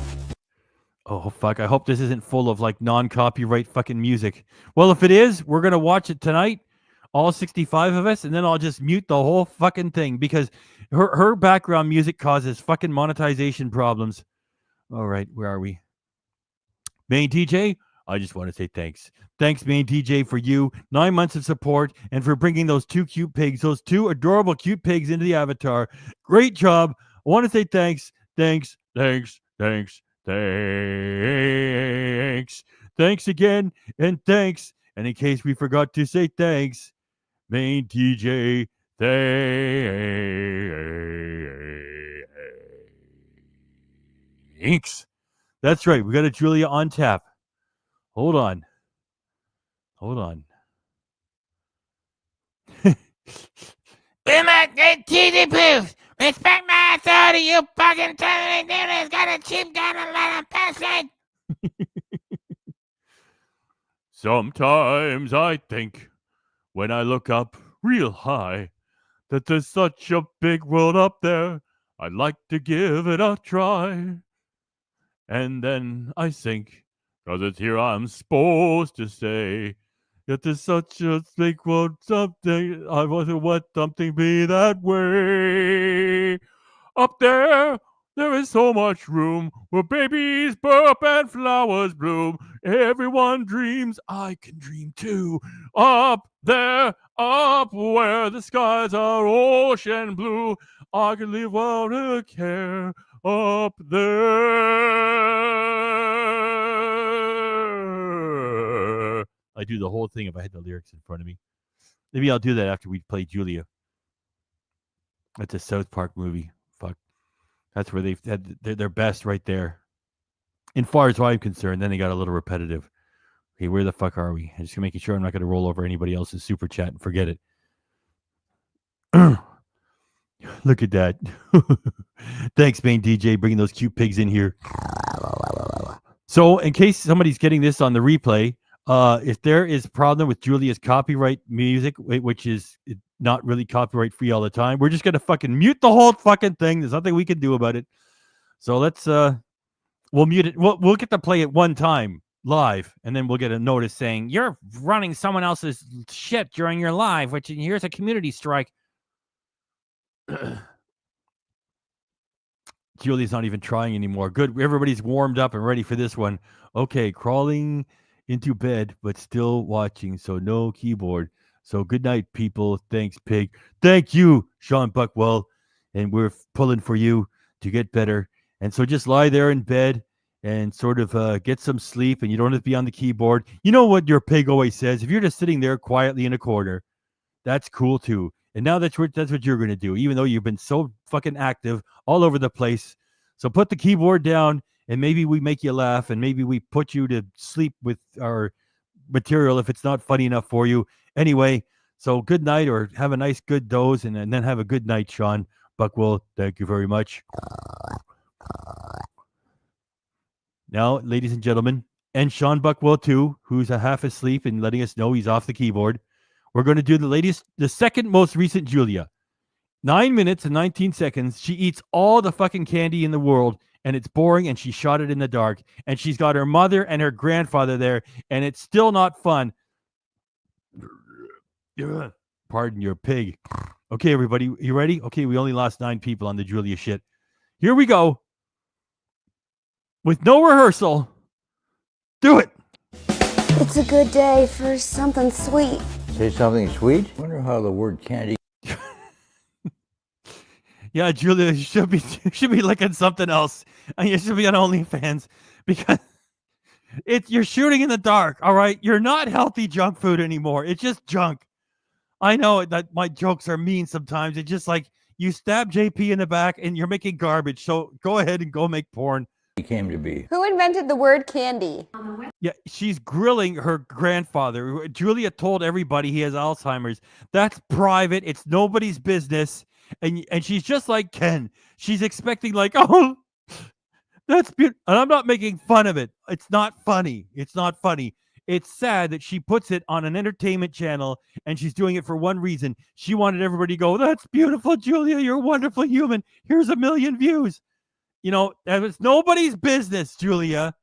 Oh, fuck. I hope this isn't full of like non-copyright fucking music. Well, if it is, we're going to watch it tonight. All 65 of us, and then I'll just mute the whole fucking thing because her background music causes fucking monetization problems. All right, where are we? Main DJ, I just want to say thanks. Thanks, Main DJ, for 9 months of support and for bringing those 2 cute pigs, those 2 adorable cute pigs into the avatar. Great job. I want to say thanks. Thanks again, and thanks. And in case we forgot to say thanks, Main DJ, thanks. That's right. We got a Julia on tap. Hold on. TD Poofs, respect my authority, you fucking telling me has got a cheap gun and let him pass it. Sometimes I think, when I look up real high, that there's such a big world up there, I'd like to give it a try. And then I think, 'cause it's here I'm supposed to stay, that there's such a big world, something, I want something be that way. Up there is so much room where babies burp and flowers bloom. Everyone dreams, I can dream too. Up there, up where the skies are ocean blue, I can live without a care. Up there. I do the whole thing if I had the lyrics in front of me. Maybe I'll do that after we play Julia. That's a South Park movie. Fuck. That's where they've had their best right there. In far as I'm concerned, then they got a little repetitive. Okay, where the fuck are we? I'm just making sure I'm not going to roll over anybody else's super chat and forget it. Look at that. Thanks, Main DJ, bringing those cute pigs in here. So, in case somebody's getting this on the replay, if there is a problem with Julia's copyright music, which is not really copyright free all the time, we're just going to fucking mute the whole fucking thing. There's nothing we can do about it. So let's, we'll mute it. We'll get to play it one time live, and then we'll get a notice saying, you're running someone else's shit during your live, which here's a community strike. Julia's not even trying anymore. Good. Everybody's warmed up and ready for this one. Okay, crawling into bed, but still watching, so no keyboard. So good night, people. Thanks, Pig. Thank you, Sean Buckwell. And we're pulling for you to get better. And so just lie there in bed and sort of get some sleep, and you don't have to be on the keyboard. You know what your pig always says? If you're just sitting there quietly in a corner, that's cool too. And now that's what you're going to do, even though you've been so fucking active all over the place. So put the keyboard down, and maybe we make you laugh, and maybe we put you to sleep with our material if it's not funny enough for you. Anyway, so good night, or have a nice good doze, and then have a good night, Sean Buckwell. Thank you very much. Now, ladies and gentlemen, and Sean Buckwell too, who's half asleep and letting us know he's off the keyboard. We're going to do the second most recent Julia. 9 minutes and 19 seconds. She eats all the fucking candy in the world, and it's boring, and she shot it in the dark. And she's got her mother and her grandfather there, and it's still not fun. Pardon your pig. Okay, everybody, you ready? Okay, we only lost 9 people on the Julia shit. Here we go. With no rehearsal. Do it. It's a good day for something sweet. Say something sweet? Wonder how the word candy. Yeah, Julia, you should be looking at something else, and you should be on OnlyFans because you're shooting in the dark. All right, you're not healthy junk food anymore. It's just junk. I know that my jokes are mean sometimes. It's just like you stab JP in the back, and you're making garbage. So go ahead and go make porn. He came to be. Who invented the word candy? Yeah, she's grilling her grandfather. Julia told everybody he has Alzheimer's. That's private. It's nobody's business. And she's just like Ken. She's expecting like, oh, that's beautiful. And I'm not making fun of it. It's not funny. It's not funny. It's sad that she puts it on an entertainment channel and she's doing it for one reason. She wanted everybody to go, that's beautiful, Julia. You're a wonderful human. Here's 1 million views. You know, it's nobody's business, Julia.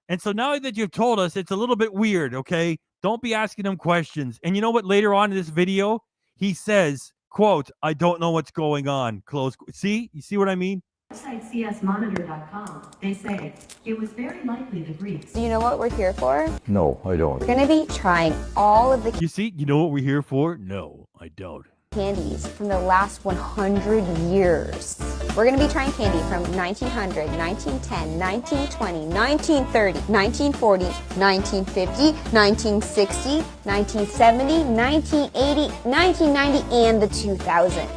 And so now that you've told us, it's a little bit weird, okay? Don't be asking him questions. And you know what? Later on in this video, he says, quote, I don't know what's going on, close. See? You see what I mean? Website csmonitor.com, they say it was very likely the Greeks. Do you know what we're here for? No, I don't. We're gonna be trying all of the You see? You know what we're here for? No, I don't. candies from the last 100 years. We're gonna be trying candy from 1900, 1910, 1920, 1930, 1940, 1950, 1960, 1970, 1980, 1990, and the 2000s.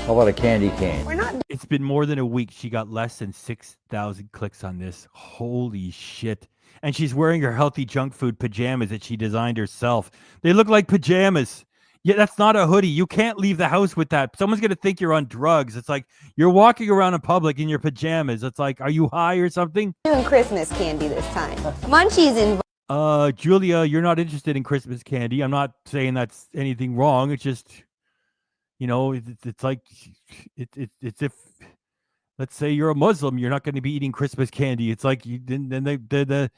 How about a candy cane? We're not. It's been more than a week. She got less than 6,000 clicks on this. Holy shit. And she's wearing her healthy junk food pajamas that she designed herself. They look like pajamas. Yeah, that's not a hoodie. You can't leave the house with that. Someone's going to think you're on drugs. It's like you're walking around in public in your pajamas. It's like, are you high or something? Doing Christmas candy this time. Munchies in. Julia, you're not interested in Christmas candy. I'm not saying that's anything wrong. It's just, you know, it's like, it's if, let's say you're a Muslim, you're not going to be eating Christmas candy. It's like, then the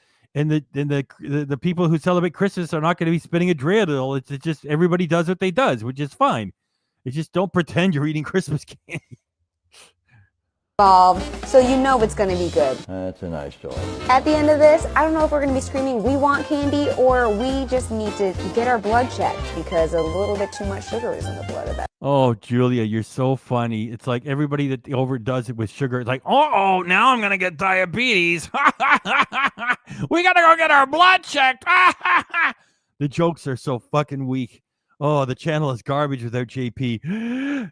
people who celebrate Christmas are not going to be spinning a dreidel. It's just everybody does what they does, which is fine. It's just don't pretend you're eating Christmas candy. Involved, so you know it's gonna be good. That's a nice dog. At the end of this, I don't know if we're gonna be screaming, we want candy, or we just need to get our blood checked because a little bit too much sugar is in the blood of that. Oh, Julia, you're so funny. It's like everybody that overdoes it with sugar. It's like, oh, now I'm going to get diabetes. We got to go get our blood checked. The jokes are so fucking weak. Oh, the channel is garbage without JP.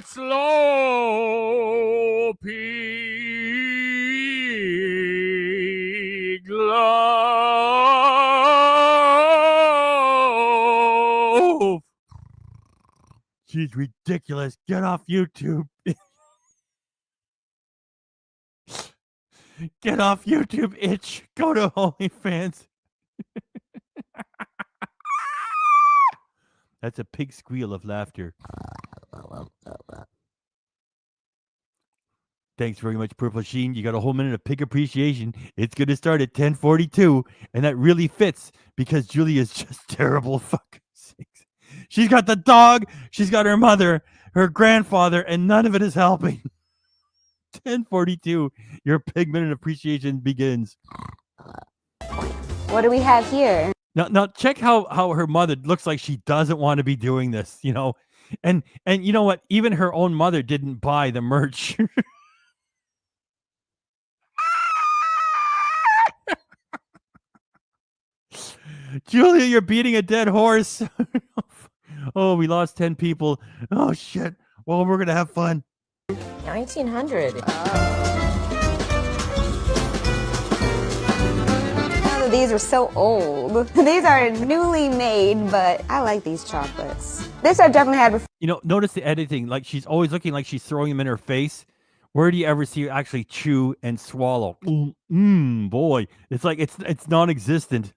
It's low pig love. She's ridiculous. Get off YouTube. Get off YouTube, itch. Go to OnlyFans. That's a pig squeal of laughter. Thanks very much, Purple Sheen. You got a whole minute of pig appreciation. It's going to start at 10:42, and that really fits because Julia's just terrible. Fuck. She's got the dog, she's got her mother, her grandfather, and none of it is helping. 10:42, your pig minute appreciation begins. What do we have here? Now check how her mother looks like she doesn't want to be doing this, you know. And you know what? Even her own mother didn't buy the merch. Julia, you're beating a dead horse. Oh, we lost 10 people. Oh shit. Well, we're gonna have fun. 1900. These are so old. These are newly made, but I like these chocolates. This I've definitely had before. You know, notice the editing. Like she's always looking like she's throwing them in her face. Where do you ever see her actually chew and swallow? Boy, it's like it's non-existent.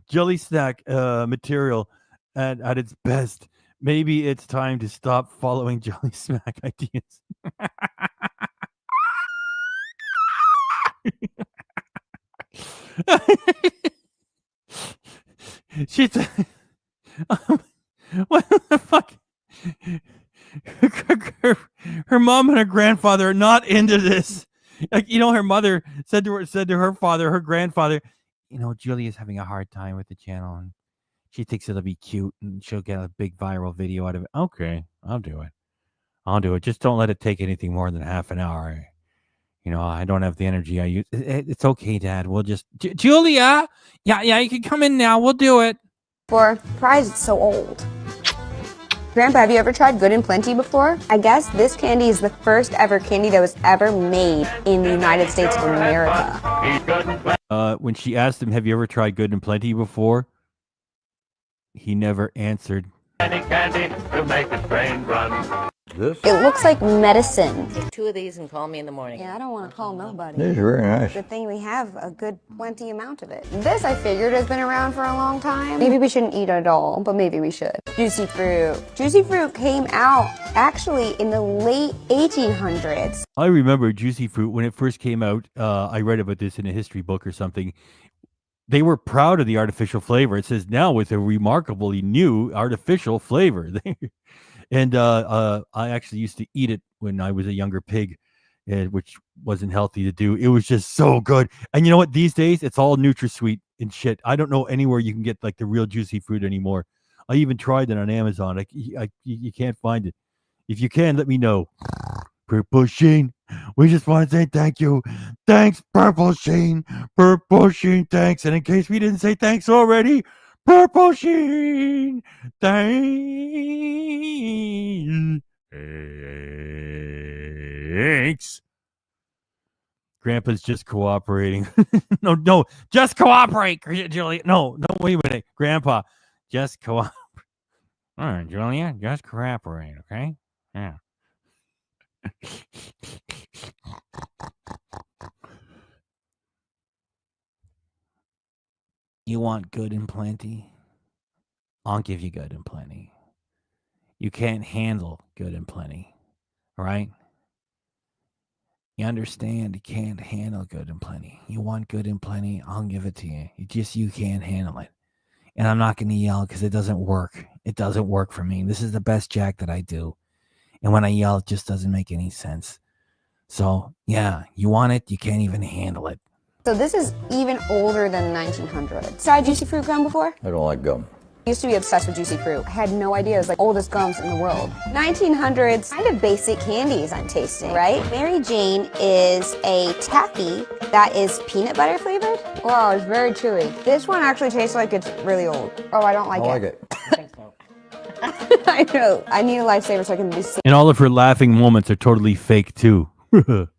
Jelly snack material at its best. Maybe it's time to stop following jelly snack ideas. She's what the fuck? Her mom and her grandfather are not into this. Like, her mother said to her father, her grandfather, Julia's having a hard time with the channel, and she thinks it'll be cute, and she'll get a big viral video out of it. Okay, I'll do it. Just don't let it take anything more than half an hour. I don't have the energy I use. It's okay, Dad. We'll just Julia. Yeah, you can come in now. We'll do it. For prize, it's so old. Grandpa, have you ever tried Good and Plenty before? I guess this candy is the first ever candy that was ever made in the United States of America. When she asked him, have you ever tried Good and Plenty before? He never answered. Candy to make the train run. It looks like medicine. Two of these and call me in the morning. Yeah, I don't want to call nobody. This is very nice. Good thing we have a good plenty amount of it. This, I figured, has been around for a long time. Maybe we shouldn't eat it all, but maybe we should. Juicy fruit. Juicy fruit came out actually in the late 1800s. I remember Juicy Fruit when it first came out. I read about this in a history book or something. They were proud of the artificial flavor. It says now with a remarkably new artificial flavor. And I actually used to eat it when I was a younger pig, which wasn't healthy to do. It was just so good. And you know what? These days, it's all NutraSweet and shit. I don't know anywhere you can get like the real Juicy Fruit anymore. I even tried it on Amazon. You can't find it. If you can, let me know. Purple Sheen, we just want to say thank you. Thanks, Purple Sheen. Purple Sheen, thanks. And in case we didn't say thanks already, Purple Sheen, thanks. Grandpa's just cooperating. No, just cooperate, Julia. No, wait a minute. Grandpa, just cooperate. All right, Julia, just cooperate, okay? Yeah. You want Good and Plenty? I'll give you Good and Plenty. You can't handle Good and Plenty, right? You understand? You can't handle Good and Plenty. You want Good and Plenty? I'll give it to you. You can't handle it. And I'm not going to yell because it doesn't work. It doesn't work for me. This is the best Jack that I do. And when I yell, it just doesn't make any sense. So, yeah, you want it, you can't even handle it. So this is even older than 1900. Tried Juicy Fruit gum before? I don't like gum. I used to be obsessed with Juicy Fruit. I had no idea it was like oldest gums in the world. 1900s, kind of basic candies I'm tasting, right? Mary Jane is a taffy that is peanut butter flavored. Wow, it's very chewy. This one actually tastes like it's really old. Oh, I don't like it. I like it. I know. I need a lifesaver so I can be saved. And all of her laughing moments are totally fake, too. The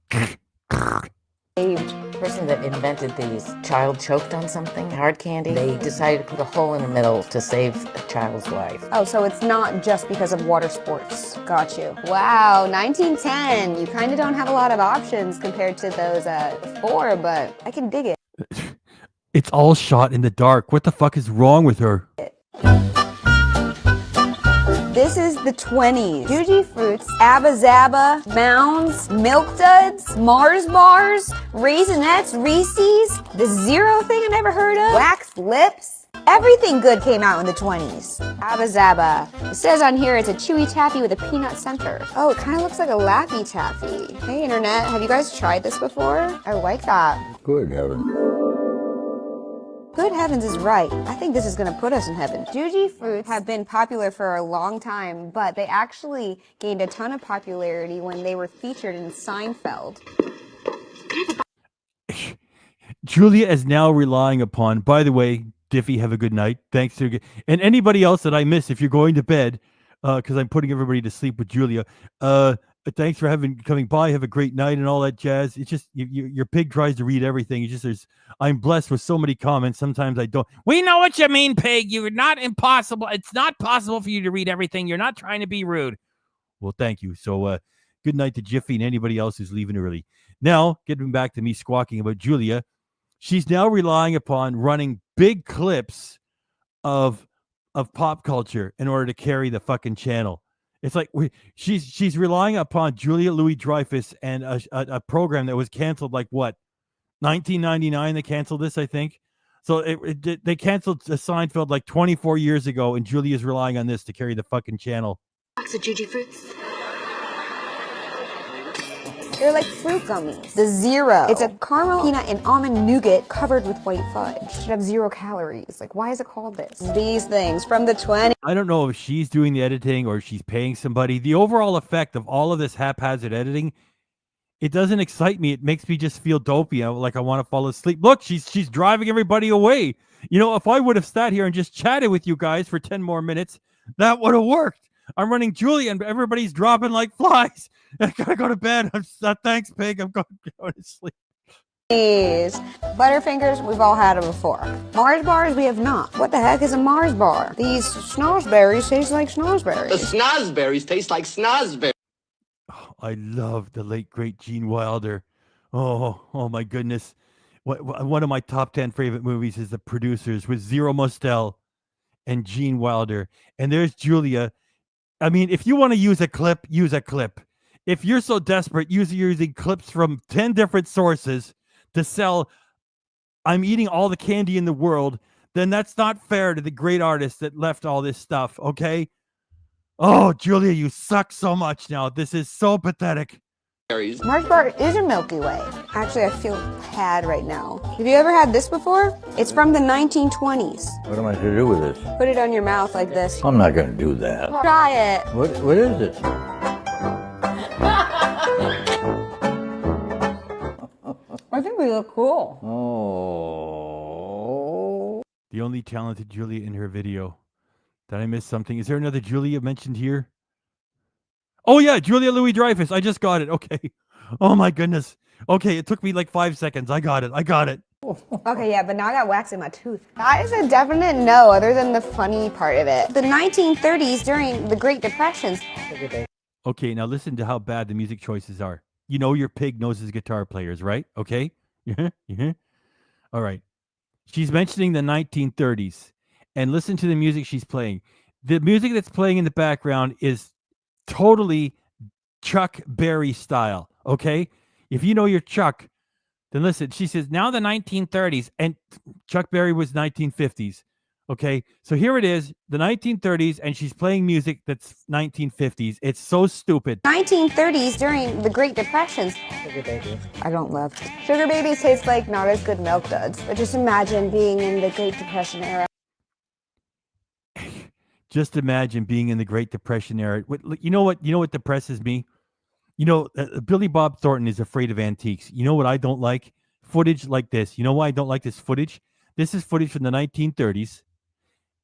person that invented these child choked on something, hard candy. They decided to put a hole in the middle to save a child's life. Oh, so it's not just because of water sports. Got you. Wow, 1910. You kind of don't have a lot of options compared to those before, but I can dig it. It's all shot in the dark. What the fuck is wrong with her? This is the 20s. Juicy Fruits, Abba Zaba, Mounds, Milk Duds, Mars Bars, Raisinets, Reese's, the Zero thing I never heard of, Wax Lips. Everything good came out in the 20s. Abba Zaba. It says on here it's a chewy taffy with a peanut center. Oh, it kind of looks like a Laffy Taffy. Hey, Internet, have you guys tried this before? I like that. Good heaven. Good heavens is right. I think this is going to put us in heaven. Juicy Fruits have been popular for a long time, but they actually gained a ton of popularity when they were featured in Seinfeld. Julia is now relying upon, by the way, Diffie, have a good night. Thanks to, and anybody else that I miss, if you're going to bed, because I'm putting everybody to sleep with Julia, thanks for coming by. Have a great night and all that jazz. It's just your pig tries to read everything. It's just I'm blessed with so many comments. Sometimes I don't. We know what you mean, pig. You're not impossible. It's not possible for you to read everything. You're not trying to be rude. Well, thank you. So good night to Jiffy and anybody else who's leaving early. Now, getting back to me squawking about Julia, she's now relying upon running big clips of pop culture in order to carry the fucking channel. It's like she's relying upon Julia Louis-Dreyfus and a program that was canceled like what, 1999 they canceled this, I think. So they canceled Seinfeld like 24 years ago, and Julia's relying on this to carry the fucking channel. Box of Juji fruits. They're like fruit gummies. The Zero. It's a caramel, peanut, and almond nougat covered with white fudge. It should have 0 calories. Like, why is it called this? These things from the 20s. I don't know if she's doing the editing or if she's paying somebody. The overall effect of all of this haphazard editing, it doesn't excite me. It makes me just feel dopey. Like I want to fall asleep. Look, she's driving everybody away. You know, if I would have sat here and just chatted with you guys for 10 more minutes, that would have worked. I'm running Julia and everybody's dropping like flies. I gotta go to bed. Thanks, Pig. I'm going to sleep. Butterfingers, we've all had them before. Mars bars, we have not. What the heck is a Mars bar? These snozberries taste like snozberries. The snozberries taste like snozberries. I love the late, great Gene Wilder. Oh my goodness. One of my top 10 favorite movies is The Producers with Zero Mostel and Gene Wilder. And there's Julia. I mean, if you want to use a clip, use a clip. If you're so desperate, using clips from 10 different sources to sell, I'm eating all the candy in the world, then that's not fair to the great artist that left all this stuff, okay? Oh, Julia, you suck so much now. This is so pathetic. Mars bar is a Milky Way. Actually, I feel bad right now. Have you ever had this before? It's from the 1920s. What am I to do with this? Put it on your mouth like this. I'm not going to do that. Try it. What is it? I think we look cool. Oh. The only talented Julia in her video. Did I miss something? Is there another Julia mentioned here? Oh, yeah, Julia Louis-Dreyfus. I just got it. Okay. Oh, my goodness. Okay, it took me like 5 seconds. I got it. Okay, yeah, but now I got wax in my tooth. That is a definite no, other than the funny part of it. The 1930s during the Great Depressions. Okay, now listen to how bad the music choices are. You know your pig knows his guitar players, right? Okay? Yeah. All right. She's mentioning the 1930s. And listen to the music she's playing. The music that's playing in the background is totally Chuck Berry style, okay? If you know your Chuck, then listen. She says, now the 1930s, and Chuck Berry was 1950s, okay? So here it is, the 1930s, and she's playing music that's 1950s. It's so stupid. 1930s during the Great Depressions. Sugar baby. I don't love Sugar babies taste like not as good milk duds. But just imagine being in the Great Depression era. Just imagine being in the Great Depression era. You know what depresses me? You know, Billy Bob Thornton is afraid of antiques. You know what I don't like? Footage like this. You know why I don't like this footage? This is footage from the 1930s.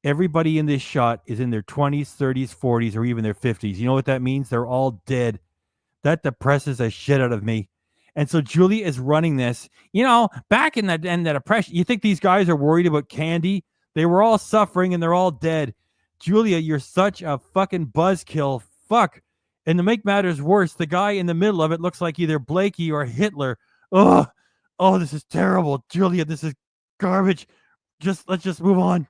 Everybody in this shot is in their 20s, 30s, 40s, or even their 50s. You know what that means? They're all dead. That depresses the shit out of me. And so Julie is running this. You know, back in that depression, you think these guys are worried about candy? They were all suffering and they're all dead. Julia, you're such a fucking buzzkill. Fuck. And to make matters worse, the guy in the middle of it looks like either Blakey or Hitler. Oh, this is terrible. Julia, this is garbage. Let's just move on.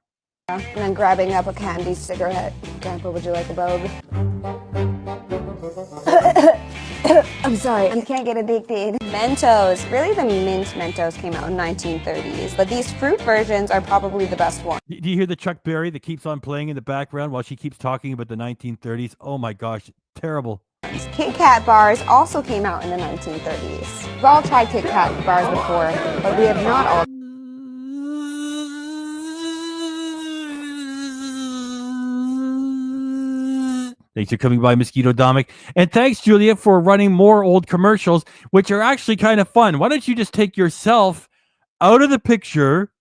And then grabbing up a candy cigarette. Grandpa, would you like a bogue? I'm sorry, you can't get addicted. Mentos. Really, the mint Mentos came out in 1930s, but these fruit versions are probably the best one. Do you hear the Chuck Berry that keeps on playing in the background while she keeps talking about the 1930s? Oh my gosh, terrible. Kit Kat bars also came out in the 1930s. We've all tried Kit Kat bars before, but we have not all. Thanks for coming by, Mosquito Domik. And thanks, Julia, for running more old commercials, which are actually kind of fun. Why don't you just take yourself out of the picture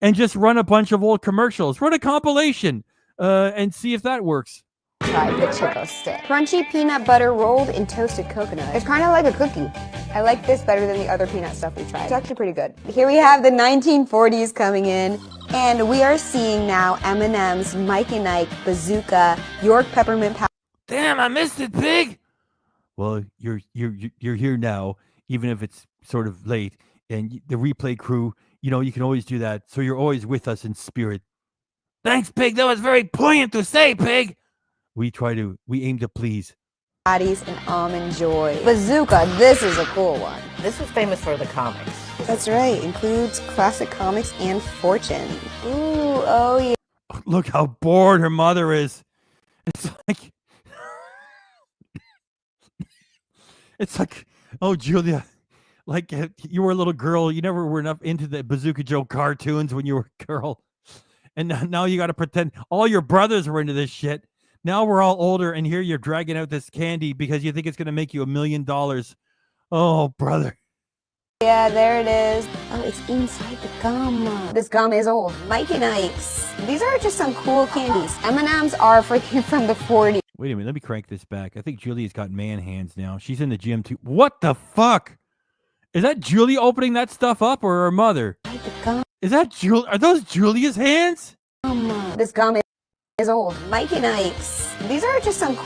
and just run a bunch of old commercials? Run a compilation and see if that works. Try the Chico Stick. Crunchy peanut butter rolled in toasted coconut. It's kind of like a cookie. I like this better than the other peanut stuff we tried. It's actually pretty good. Here we have the 1940s coming in, and we are seeing now M&M's, Mike and Ike, Bazooka, York Peppermint Powder. Damn, I missed it, Pig. Well, you're here now, even if it's sort of late. And the replay crew, you know, you can always do that. So you're always with us in spirit. Thanks, Pig. That was very poignant to say, Pig. We aim to please. Patties and Almond Joy. Bazooka, this is a cool one. This was famous for the comics. That's right. Includes classic comics and Fortune. Ooh, oh yeah. Look how bored her mother is. It's like, oh, Julia, like you were a little girl. You never were enough into the Bazooka Joe cartoons when you were a girl. And now you got to pretend all your brothers were into this shit. Now we're all older, and here you're dragging out this candy because you think it's going to make you $1 million. Oh, brother. Yeah, there it is. Oh, it's inside the gum. This gum is old. Mike and Ike's. These are just some cool candies. M&Ms are freaking from the 40s. Wait a minute. Let me crank this back. I think Julia's got man hands now. She's in the gym, too. What the fuck? Is that Julia opening that stuff up or her mother? Is that Julia? Are those Julia's hands? This gum is old. Mike and Ike's. These are just some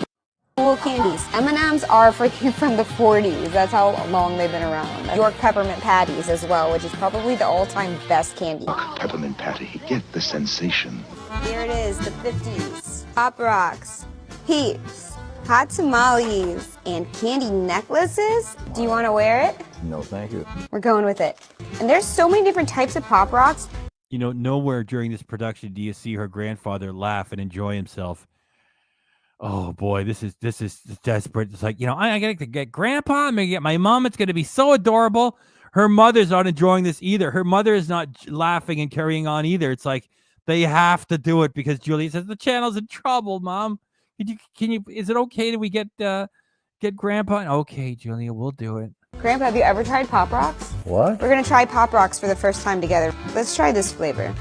cool candies. M&Ms are freaking from the 40s. That's how long they've been around. York peppermint patties as well, which is probably the all-time best candy. Peppermint patty. Get the sensation. Here it is, the 50s. Pop Rocks, Peeps, hot tamales, and candy necklaces. Do you want to wear it? No, thank you. We're going with it. And there's so many different types of Pop Rocks. You know, nowhere during this production do you see her grandfather laugh and enjoy himself. Oh boy, this is desperate. It's like, I got to get Grandpa. I'm gonna get my mom. It's gonna be so adorable. Her mother's not enjoying this either. Her mother is not laughing and carrying on either. It's like they have to do it because Julia says the channel's in trouble, Mom. Can you? Is it okay that we get Grandpa? Okay, Julia, we'll do it. Grandpa, have you ever tried Pop Rocks? What? We're gonna try Pop Rocks for the first time together. Let's try this flavor.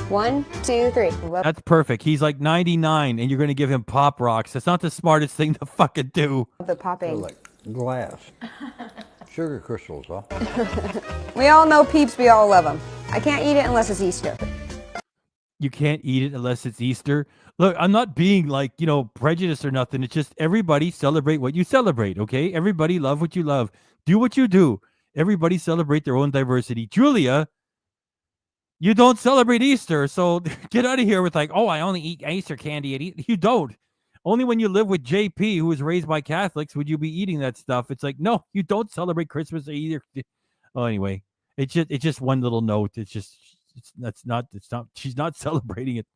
1, 2, 3. That's perfect. He's like 99, and you're going to give him Pop Rocks. That's not the smartest thing to fucking do. The popping. Like glass. Sugar crystals, huh? We all know Peeps. We all love them. I can't eat it unless it's Easter. You can't eat it unless it's Easter. Look, I'm not being like, prejudiced or nothing. It's just everybody celebrate what you celebrate, okay? Everybody love what you love. Do what you do. Everybody celebrate their own diversity. Julia, you don't celebrate Easter, so get out of here with like, oh, I only eat Easter candy at Easter. You don't. Only when you live with JP, who was raised by Catholics, would you be eating that stuff. It's like, no, you don't celebrate Christmas either. Oh, anyway, it's just one little note. It's not. She's not celebrating it.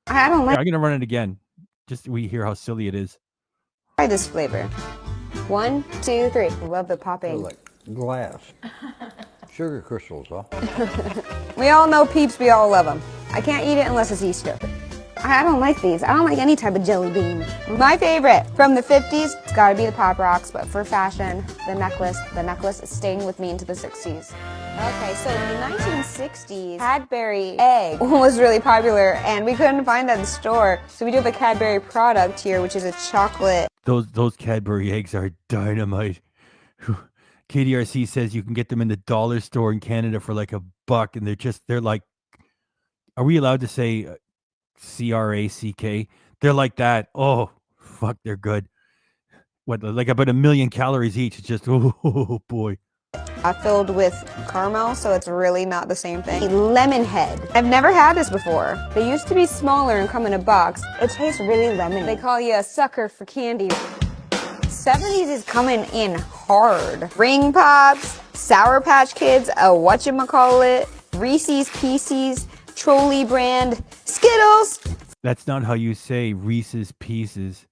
I don't like. I'm gonna run it again. Just we hear how silly it is. Try this flavor. 1, 2, 3. Love the popping. Like glass. Sugar crystals, huh? We all know Peeps. We all love them. I can't eat it unless it's Easter. I don't like these. I don't like any type of jelly bean. My favorite from the 50s, it's gotta be the Pop Rocks, but for fashion, the necklace is staying with me into the 60s. Okay, so in the 1960s, Cadbury egg was really popular, and we couldn't find that in the store. So we do have a Cadbury product here, which is a chocolate. Those Cadbury eggs are dynamite. KDRC says you can get them in the dollar store in Canada for like $1, and they're like, are we allowed to say CRACK? They're like that. Oh, fuck, they're good. What, like about 1 million calories each? It's just, oh boy. Filled with caramel, so it's really not the same thing. Lemon head. I've never had this before. They used to be smaller and come in a box. It tastes really lemony. They call you a sucker for candy. 70s is coming in hard. Ring Pops, Sour Patch Kids, whatchamacallit, Reese's Pieces, Trolley brand, Skittles. That's not how you say Reese's Pieces.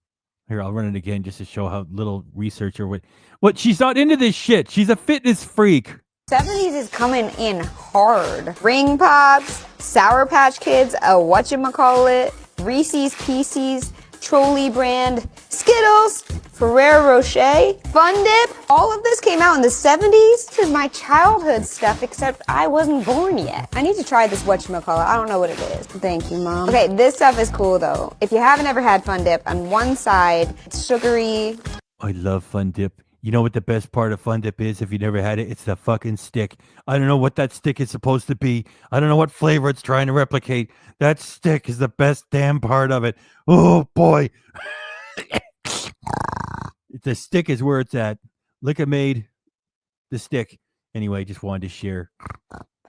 Here, I'll run it again just to show how little researcher would. What? She's not into this shit. She's a fitness freak. 70s is coming in hard. Ring Pops, Sour Patch Kids, whatchamacallit, Reese's Pieces, Trolley brand, Skittles, Ferrero Rocher, Fun Dip. All of this came out in the 70s. This is my childhood stuff, except I wasn't born yet. I need to try this whatchamacallit. I don't know what it is. Thank you, Mom. Okay, this stuff is cool, though. If you haven't ever had Fun Dip, on one side, it's sugary. I love Fun Dip. You know what the best part of Fun Dip is if you never had it? It's the fucking stick. I don't know what that stick is supposed to be. I don't know what flavor it's trying to replicate. That stick is the best damn part of it. Oh, boy. The stick is where it's at. Lick-a-Maid, the stick. Anyway, just wanted to share.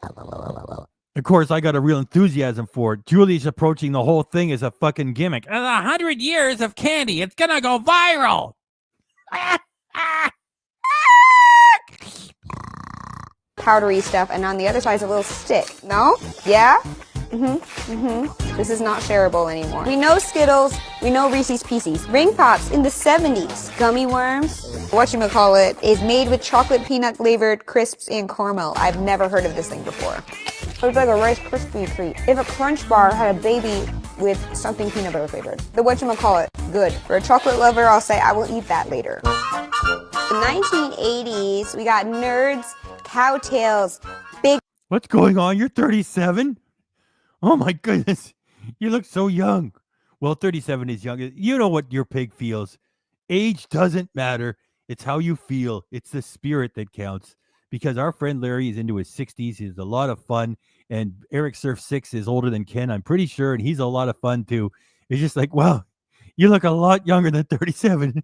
Of course, I got a real enthusiasm for it. Julie's approaching the whole thing as a fucking gimmick. 100 years of candy. It's going to go viral. powdery stuff, and on the other side is a little stick. No? Yeah? This is not shareable anymore. We know Skittles, we know Reese's Pieces. Ring Pops in the 70s. Gummy worms, whatchamacallit, is made with chocolate peanut flavored crisps and caramel. I've never heard of this thing before. It's like a Rice Krispie treat. If a Crunch Bar had a baby with something peanut butter flavored. The whatchamacallit, good. For a chocolate lover, I'll say I will eat that later. The 1980s, we got Nerds, Cowtails, Big... What's going on? You're 37? Oh my goodness. You look so young. Well, 37 is young. You know what your pig feels. Age doesn't matter. It's how you feel. It's the spirit that counts. Because our friend Larry is into his 60s. He's a lot of fun. And Eric Surf 6 is older than Ken, I'm pretty sure. And he's a lot of fun too. It's just like, wow, you look a lot younger than 37.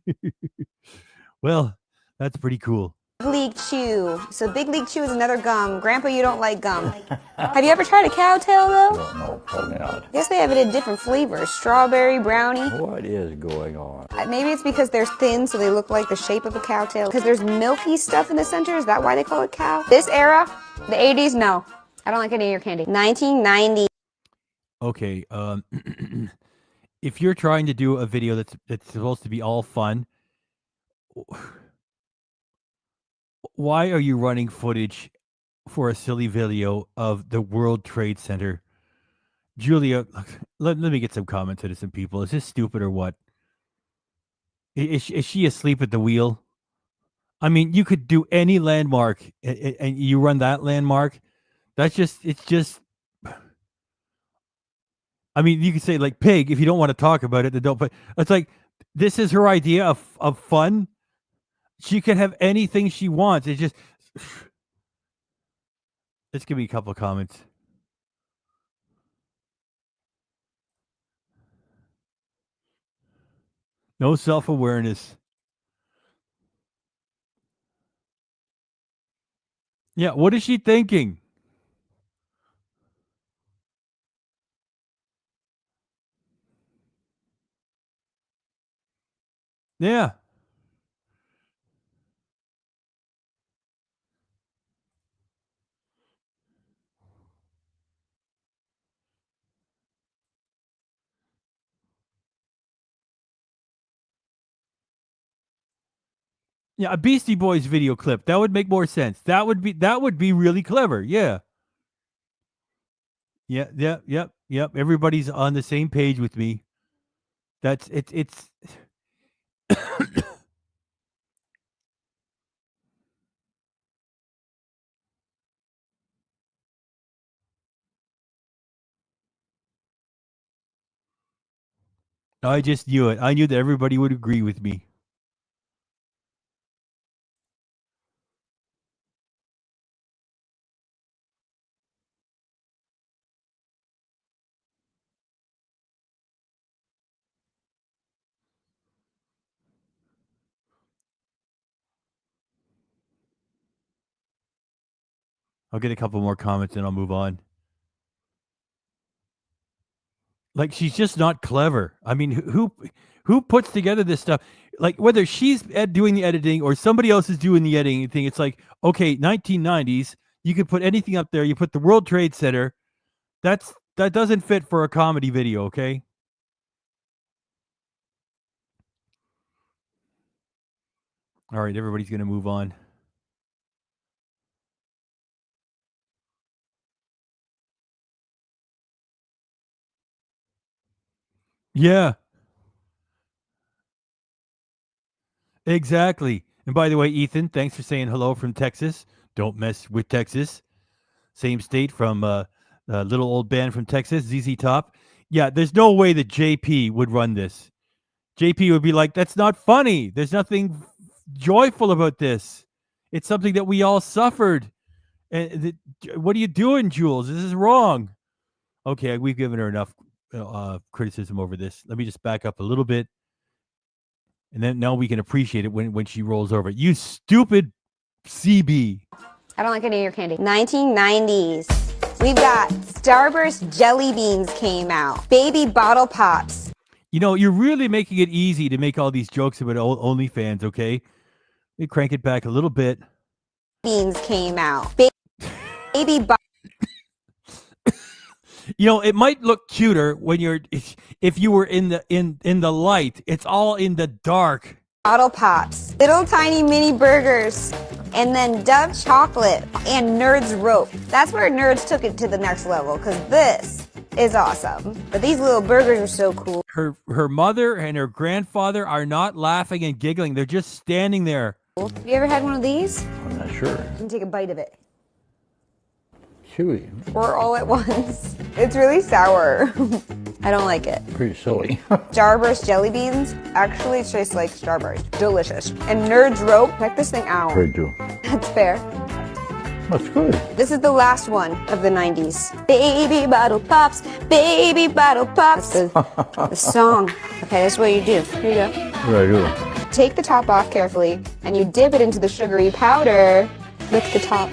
Well, that's pretty cool. Big League Chew. So Big League Chew is another gum. Grandpa, you don't like gum. Have you ever tried a Cowtail though? No, probably not. I guess they have it in different flavors. Strawberry, brownie. What is going on? Maybe it's because they're thin so they look like the shape of a cowtail. Because there's milky stuff in the center. Is that why they call it cow? This era, the 80s, no. I don't like any of your candy. 1990. Okay, if you're trying to do a video that's supposed to be all fun, why are you running footage for a silly video of the World Trade Center? Julia, let me get some comments out of some people. Is this stupid or what? Is she asleep at the wheel? I mean, you could do any landmark and you run that landmark. It's just, I mean, you could say like pig, if you don't want to talk about it, then don't, but it's like, this is her idea of fun. She can have anything she wants. It's just, let's give me a couple of comments. No self-awareness. Yeah, what is she thinking? Yeah. Yeah, a Beastie Boys video clip. That would make more sense. That would be really clever. Yeah. Yep. Everybody's on the same page with me. That's it's I just knew it. I knew that everybody would agree with me. I'll get a couple more comments and I'll move on. Like, she's just not clever. I mean, who puts together this stuff? Like, whether she's doing the editing or somebody else is doing the editing thing, it's like, okay, 1990s, you could put anything up there. You put the World Trade Center. That doesn't fit for a comedy video, okay? All right, everybody's going to move on. Yeah. Exactly. And by the way, Ethan, thanks for saying hello from Texas. Don't mess with Texas. Same state from a little old band from Texas, ZZ Top. Yeah, there's no way that JP would run this. JP would be like, that's not funny. There's nothing joyful about this. It's something that we all suffered. And what are you doing, Jules? This is wrong. Okay, we've given her enough criticism over this. Let me just back up a little bit. And then now we can appreciate it when she rolls over. You stupid CB. I don't like any of your candy. 1990s. We've got Starburst Jelly Beans came out. Baby Bottle Pops. You know, you're really making it easy to make all these jokes about OnlyFans, okay? Let me crank it back a little bit. Beans came out. Baby You know, it might look cuter when if you were in the light. It's all in the dark. bottle pops, little tiny mini burgers, and then Dove chocolate and Nerds rope. That's where Nerds took it to the next level, because this is awesome. But these little burgers are so cool. Her mother and her grandfather are not laughing and giggling. They're just standing there. Have you ever had one of these? I'm not sure. You can take a bite of it. Chewy. Or all at once. It's really sour. I don't like it. Pretty silly. Starburst jelly beans actually taste like Starburst. Delicious. And Nerds rope, check this thing out. Very true. That's fair. That's good. This is the last one of the 90s. Baby bottle pops, baby bottle pops. That's the song. Okay, that's what you do. Here you go. What do I do? Take the top off carefully, and you dip it into the sugary powder. Lick the top.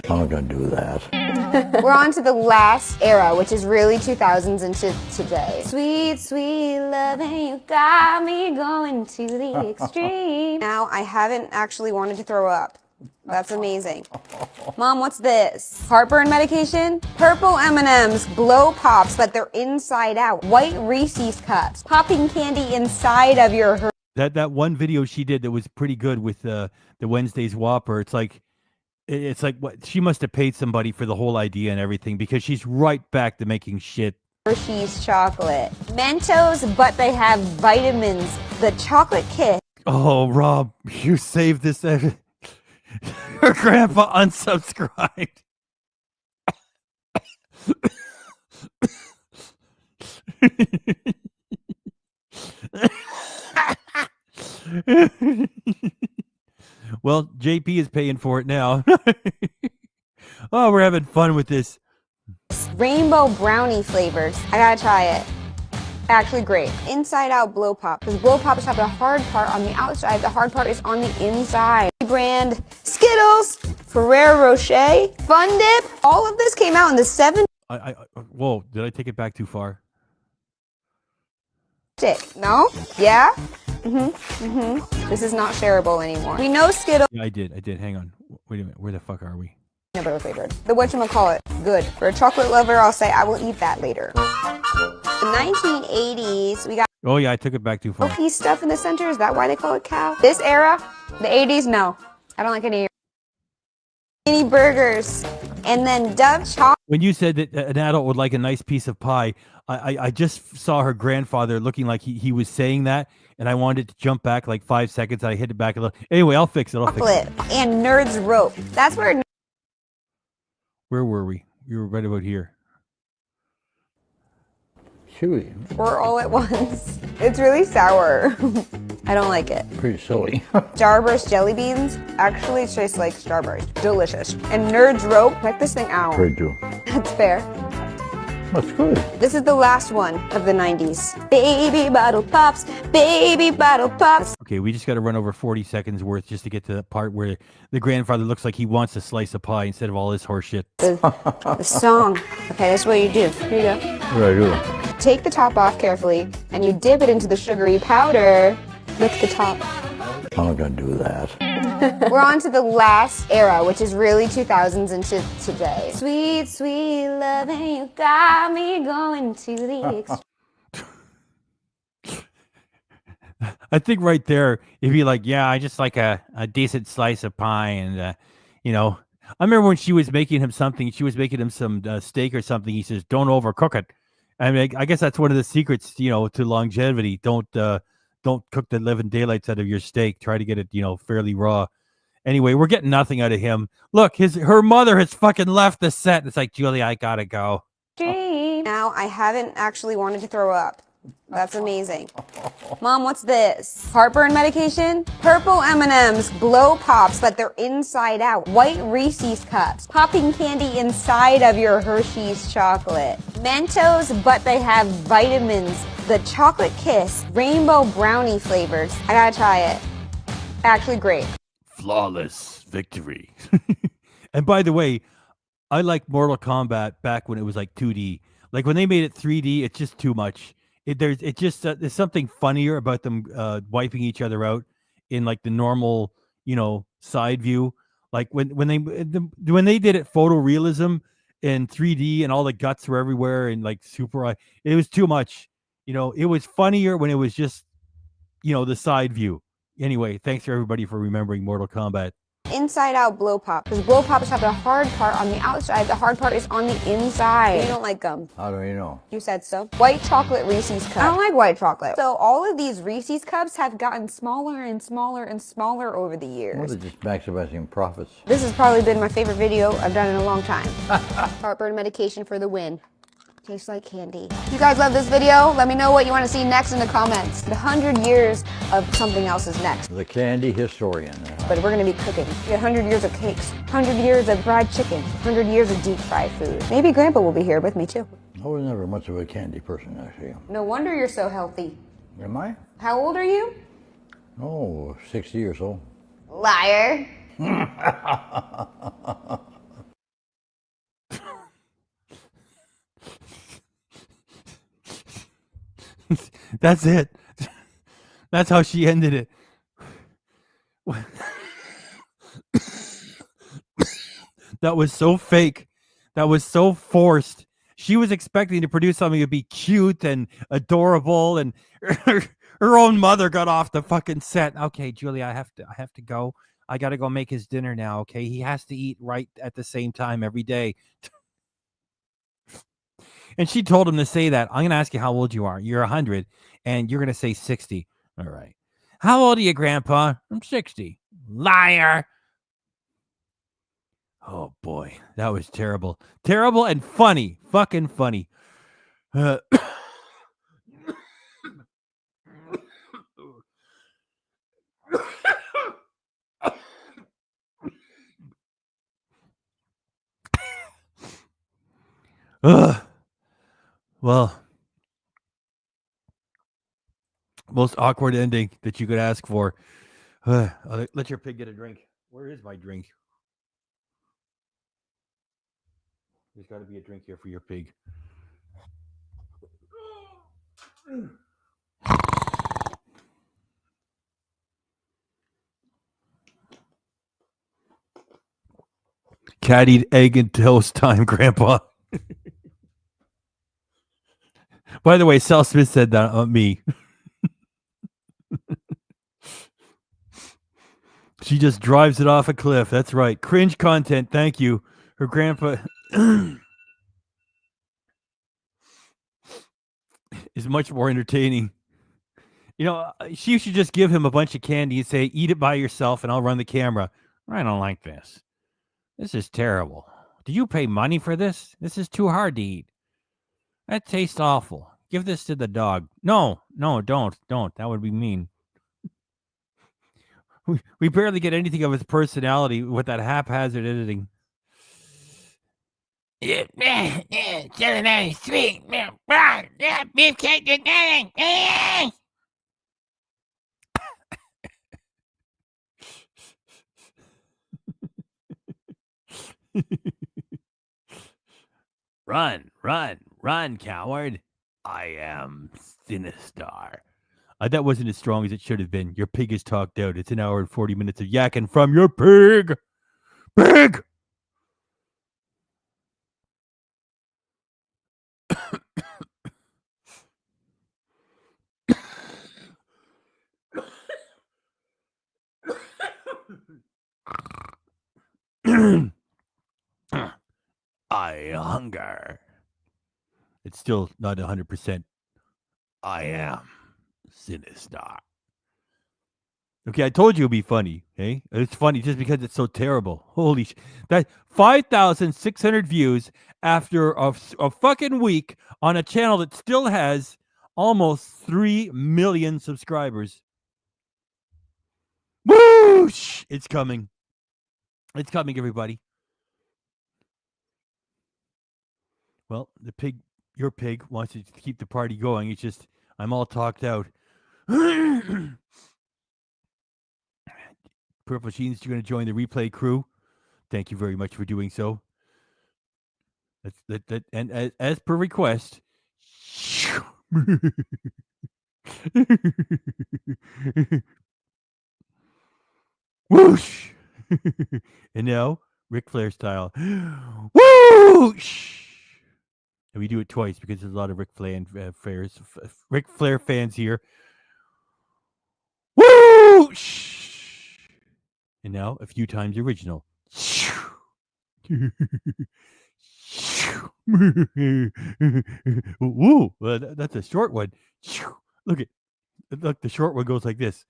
I'm not going to do that. We're on to the last era, which is really 2000s into today. Sweet, sweet loving, you got me going to the extreme. Now, I haven't actually wanted to throw up. That's amazing. Mom, what's this? Heartburn medication? Purple M&Ms, blow pops, but they're inside out. White Reese's cups, popping candy inside of your... That one video she did that was pretty good with the Wednesday's Whopper. It's like what she must have paid somebody for the whole idea and everything, because she's right back to making shit. Hershey's chocolate. Mentos, but they have vitamins. The chocolate kiss. Oh, Rob, you saved this. Her grandpa unsubscribed. Well, JP is paying for it now. Oh, we're having fun with this. Rainbow brownie flavors. I gotta try it. Actually great. Inside out blow pop. Because blow pops have the hard part on the outside. The hard part is on the inside. Brand Skittles, Ferrero Rocher, Fun Dip. All of this came out in the 70s. Whoa, did I take it back too far? No? Yeah? This is not shareable anymore. We know Skittles. Yeah, I did. Hang on. Wait a minute. Where the fuck are we? Peanut butter flavored. The whatchamacallit. Good. For a chocolate lover, I'll say I will eat that later. The 1980s, we got Oh yeah, I took it back too far. cookie stuff in the center. Is that why they call it cow? This era, the 80s, no. I don't like any mini burgers. And then Dove chocolate. When you said that an adult would like a nice piece of pie, I just saw her grandfather looking like he was saying that, and I wanted to jump back like 5 seconds. I hit it back a little. Anyway, I'll fix it. And Nerds rope. That's where. Where were we? We were right about here. Chewy. Or all at once. It's really sour. I don't like it. Pretty silly. Starburst jelly beans actually taste like Starburst. Delicious. And Nerds rope, check this thing out. Very true. That's fair. That's good. This is the last one of the 90s. Baby bottle pops, baby bottle pops. Okay, we just got to run over 40 seconds worth just to get to the part where the grandfather looks like he wants a slice of pie instead of all this horse shit. The song. Okay, that's what you do. Here you go. What do I do? Take the top off carefully, and you dip it into the sugary powder. Lick the top. I'm not going to do that. We're on to the last era, which is really 2000s into today. Sweet, sweet loving, you got me going to the extreme. I think right there, if you're like, yeah, I just like a decent slice of pie, and I remember when she was making him something. She was making him some steak or something. He says, "Don't overcook it." I mean, I guess that's one of the secrets, to longevity. Don't cook the living daylights out of your steak. Try to get it, fairly raw. Anyway, we're getting nothing out of him. Look, her mother has fucking left the set. It's like, Julie, I gotta go. Now, I haven't actually wanted to throw up. That's amazing. Mom, what's this? Heartburn medication? Purple M&Ms, blow pops, but they're inside out. White Reese's cups, popping candy inside of your Hershey's chocolate. Mentos, but they have vitamins. The chocolate kiss, rainbow brownie flavors. I gotta try it. Actually great. Flawless victory. And by the way, I like Mortal Kombat back when it was like 2D. Like when they made it 3D, it's just too much. There's something funnier about them wiping each other out in like the normal, side view. Like when they did it photorealism in 3D and all the guts were everywhere and like super, it was too much. It was funnier when it was just the side view. Anyway, thanks for everybody for remembering Mortal Kombat. Inside out blow pop. Because blow pops have the hard part on the outside. The hard part is on the inside. You don't like gum. How do you know? You said so. White chocolate Reese's cup. I don't like white chocolate. So all of these Reese's cups have gotten smaller and smaller and smaller over the years. Well, they're just maximizing profits. This has probably been my favorite video I've done in a long time. Heartburn medication for the win. Tastes like candy. If you guys love this video, let me know what you want to see next in the comments. The 100 years of something else is next. The candy historian. But we're going to be cooking. We got 100 years of cakes, 100 years of fried chicken, 100 years of deep fried food. Maybe Grandpa will be here with me too. I was never much of a candy person, actually. No wonder you're so healthy. Am I? How old are you? Oh, 60 years old. Liar. That's it. That's how she ended it. That was so fake. That was so forced. She was expecting to produce something to be cute and adorable, and her own mother got off the fucking set. Okay, Julie, I have to go. I got to go make his dinner now. Okay, he has to eat right at the same time every day. And she told him to say that. I'm going to ask you how old you are. You're 100, and you're going to say 60. All right. How old are you, Grandpa? I'm 60. Liar. Oh, boy. That was terrible. Terrible and funny. Fucking funny. Well, most awkward ending that you could ask for. Let your pig get a drink. Where is my drink? There's got to be a drink here for your pig. Cat eat egg and toast time, Grandpa. By the way, Celsus said that on me. She just drives it off a cliff. That's right. Cringe content. Thank you. Her grandpa is much more entertaining. She should just give him a bunch of candy and say, eat it by yourself and I'll run the camera. I don't like this. This is terrible. Do you pay money for this? This is too hard to eat. That tastes awful. Give this to the dog. No, don't. That would be mean. We barely get anything of his personality with that haphazard editing. It's really nice, sweet. Beefcake. Run, coward. I am Sinistar. That wasn't as strong as it should have been. Your pig is talked out. It's an hour and 40 minutes of yakking from your pig. Pig! I hunger. It's still not 100%. I am Sinistar. Okay, I told you it'd be funny. Hey, it's funny just because it's so terrible. Holy shit! That 5,600 views after a fucking week on a channel that still has almost 3 million subscribers. Whoosh! It's coming. It's coming, everybody. Well, your pig wants to keep the party going. It's just, I'm all talked out. Purple Jeans, you're going to join the replay crew. Thank you very much for doing so. And as per request. Whoosh! And now, Ric Flair style. Woo! Shh! And we do it twice because there's a lot of Ric Flair fans here. Woo! Shh! And now, a few times original. Woo! Well, that's a short one. Look, the short one goes like this.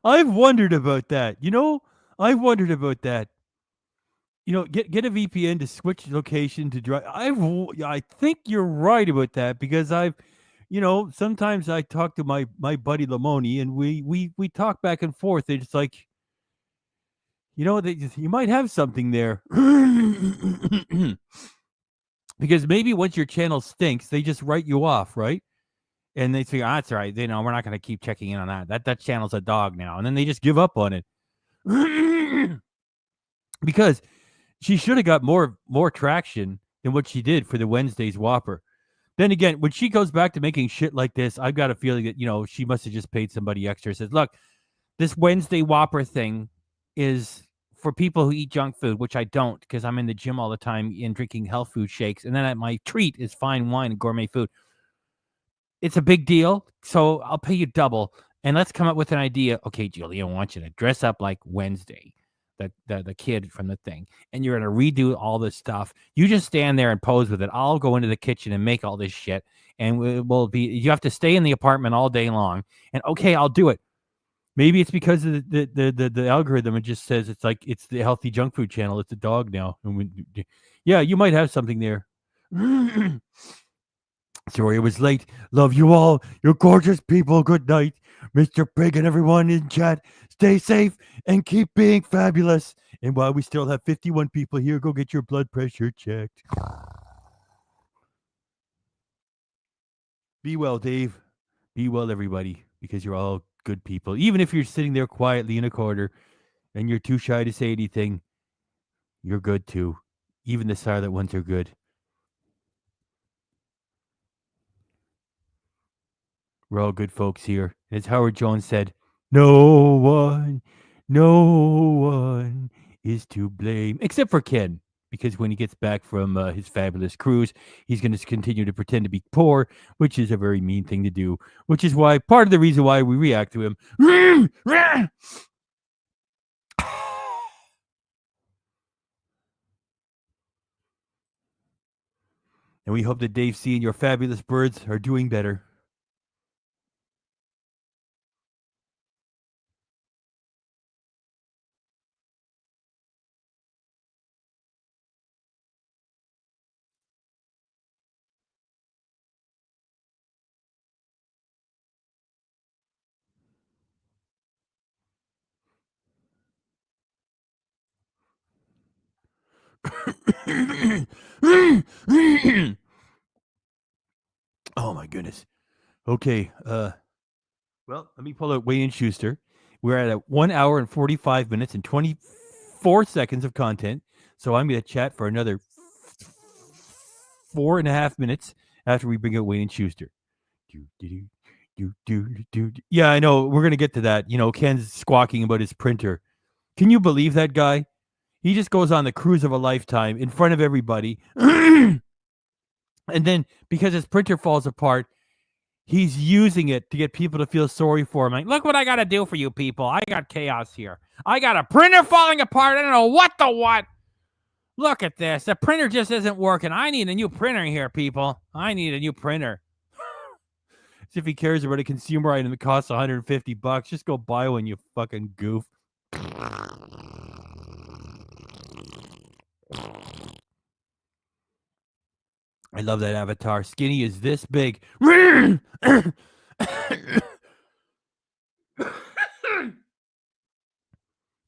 I've wondered about that. I've wondered about that. Get a VPN to switch location to drive. I think you're right about that because sometimes I talk to my buddy Lamoni and we talk back and forth. It's like, you might have something there. Because maybe once your channel stinks, they just write you off, right? And they say, that's all right. We're not going to keep checking in on that. That channel's a dog now. And then they just give up on it. Because she should have got more traction than what she did for the Wednesday's Whopper. Then again, when she goes back to making shit like this, I've got a feeling that, she must have just paid somebody extra. Says, look, this Wednesday Whopper thing is for people who eat junk food, which I don't because I'm in the gym all the time and drinking health food shakes. And then my treat is fine wine and gourmet food. It's a big deal, so I'll pay you double. And let's come up with an idea. Okay, Julie, I want you to dress up like Wednesday, the kid from the thing. And you're going to redo all this stuff. You just stand there and pose with it. I'll go into the kitchen and make all this shit. And you have to stay in the apartment all day long. And okay, I'll do it. Maybe it's because of the algorithm. It just says it's the healthy junk food channel. It's a dog now. And yeah, you might have something there. Sorry, it was late. Love you all. You're gorgeous people. Good night. Mr. Pig and everyone in chat. Stay safe and keep being fabulous. And while we still have 51 people here, go get your blood pressure checked. Be well, Dave. Be well, everybody, because you're all good people. Even if you're sitting there quietly in a corner and you're too shy to say anything, you're good too. Even the silent ones are good. We're all good folks here. As Howard Jones said, no one is to blame, except for Ken, because when he gets back from his fabulous cruise, he's going to continue to pretend to be poor, which is a very mean thing to do, which is why part of the reason why we react to him. And we hope that Dave C and your fabulous birds are doing better. Oh my goodness. Okay. Well, let me pull out Wayne and Schuster. We're at 1 hour and 45 minutes and 24 seconds of content. So I'm going to chat for another 4.5 minutes after we bring out Wayne and Schuster. Yeah, I know. We're going to get to that. Ken's squawking about his printer. Can you believe that guy? He just goes on the cruise of a lifetime in front of everybody. And then because his printer falls apart, he's using it to get people to feel sorry for him. Like, look what I got to do for you people. I got chaos here. I got a printer falling apart. I don't know what. Look at this. The printer just isn't working. I need a new printer here, people. I need a new printer. As if he cares about a consumer item that costs $150. Just go buy one, you fucking goof. I love that avatar. Skinny is this big. Come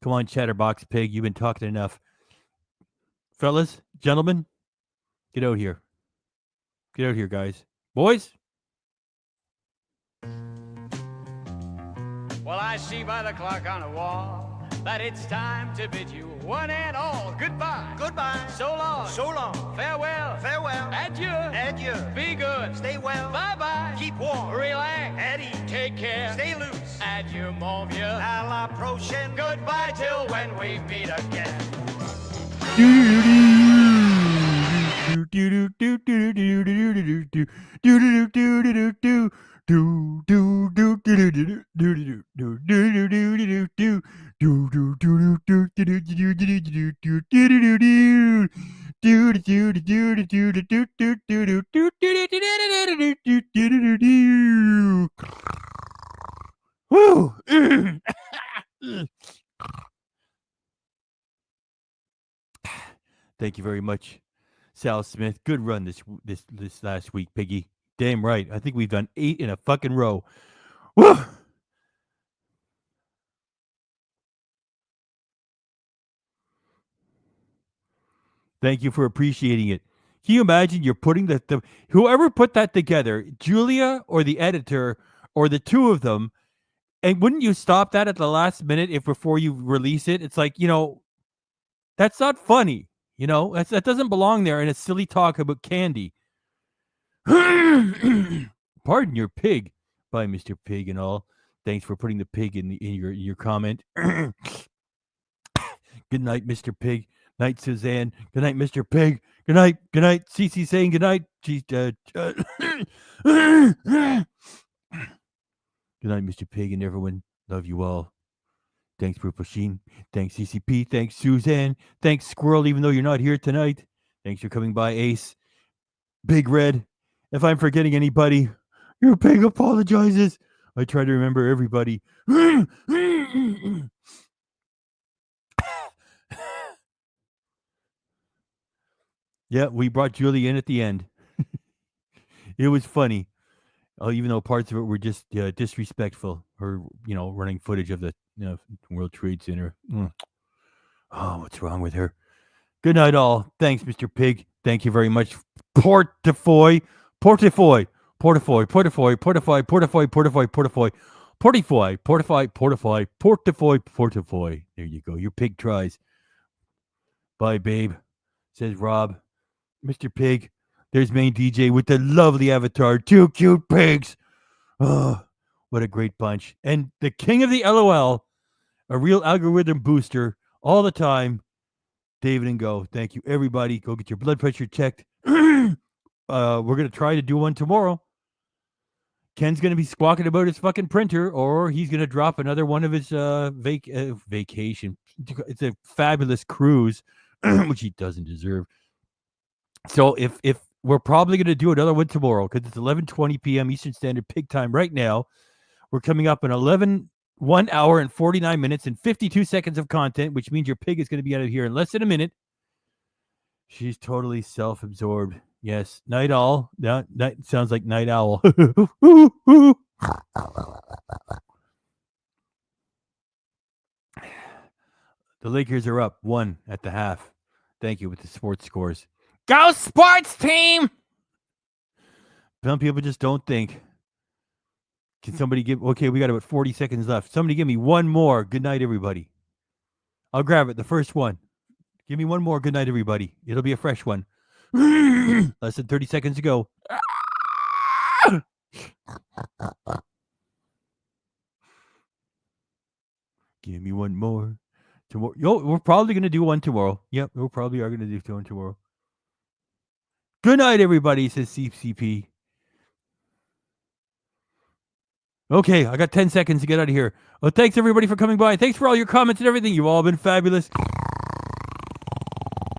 on, Chatterbox Pig. You've been talking enough. Fellas, gentlemen, get out here. Get out here, guys. Boys. Well, I see by the clock on the wall that it's time to bid you one and all goodbye. Goodbye. So long. So long. Farewell. Farewell. Adieu. Adieu. Be good. Stay well. Bye-bye. Keep warm. Relax. At ease. Take care. Stay loose. Adieu, mon vieux. À la prochaine. Goodbye till when we meet again. Woo! Thank you very much, Sal Smith. Good run this last week, Piggy. Damn right. I think we've done 8 in a fucking row. Woo! Thank you for appreciating it. Can you imagine you're putting the whoever put that together, Julia or the editor or the two of them, and wouldn't you stop that at the last minute if before you release it? It's like, that's not funny. That doesn't belong there in a silly talk about candy. Pardon your pig, by Mr. Pig and all. Thanks for putting the pig in your comment. Good night, Mr. Pig. Night, Suzanne. Good night, Mr. Pig. Good night. Good night. Cece saying good night. She's Good night, Mr. Pig and everyone. Love you all. Thanks, Purpasheen. Thanks, CCP. Thanks, Suzanne. Thanks, Squirrel, even though you're not here tonight. Thanks for coming by, Ace. Big Red. If I'm forgetting anybody, your pig apologizes. I try to remember everybody. Yeah, we brought Julie in at the end. It was funny. Even though parts of it were just disrespectful. Her, running footage of the World Trade Center. Oh, what's wrong with her? Good night, all. Thanks, Mr. Pig. Thank you very much. Portafoy. There you go. Your pig tries. Bye, babe, says Rob. Mr. Pig. There's main DJ with the lovely avatar. 2 cute pigs. Oh, what a great bunch. And the king of the LOL, a real algorithm booster all the time, David and Go. Thank you, everybody. Go get your blood pressure checked. We're going to try to do one tomorrow. Ken's going to be squawking about his fucking printer, or he's going to drop another one of his vacation. It's a fabulous cruise, which he doesn't deserve. So if we're probably going to do another one tomorrow because it's 11:20 p.m. Eastern Standard Pig Time right now. We're coming up in 1 hour and 49 minutes and 52 seconds of content, which means your pig is going to be out of here in less than a minute. She's totally self-absorbed. Yes, night owl. That sounds like night owl. The Lakers are up 1 at the half. Thank you with the sports scores. Go sports team! Some people just don't think. Can somebody give... Okay, we got about 40 seconds left. Somebody give me one more. Good night, everybody. I'll grab it. The first one. Give me one more. Good night, everybody. It'll be a fresh one. Less than 30 seconds to go. Give me one more. Tomorrow. We're probably going to do one tomorrow. Yep, we probably are going to do one tomorrow. Good night, everybody, says CCP. Okay, I got 10 seconds to get out of here. Well, thanks, everybody, for coming by. Thanks for all your comments and everything. You've all been fabulous.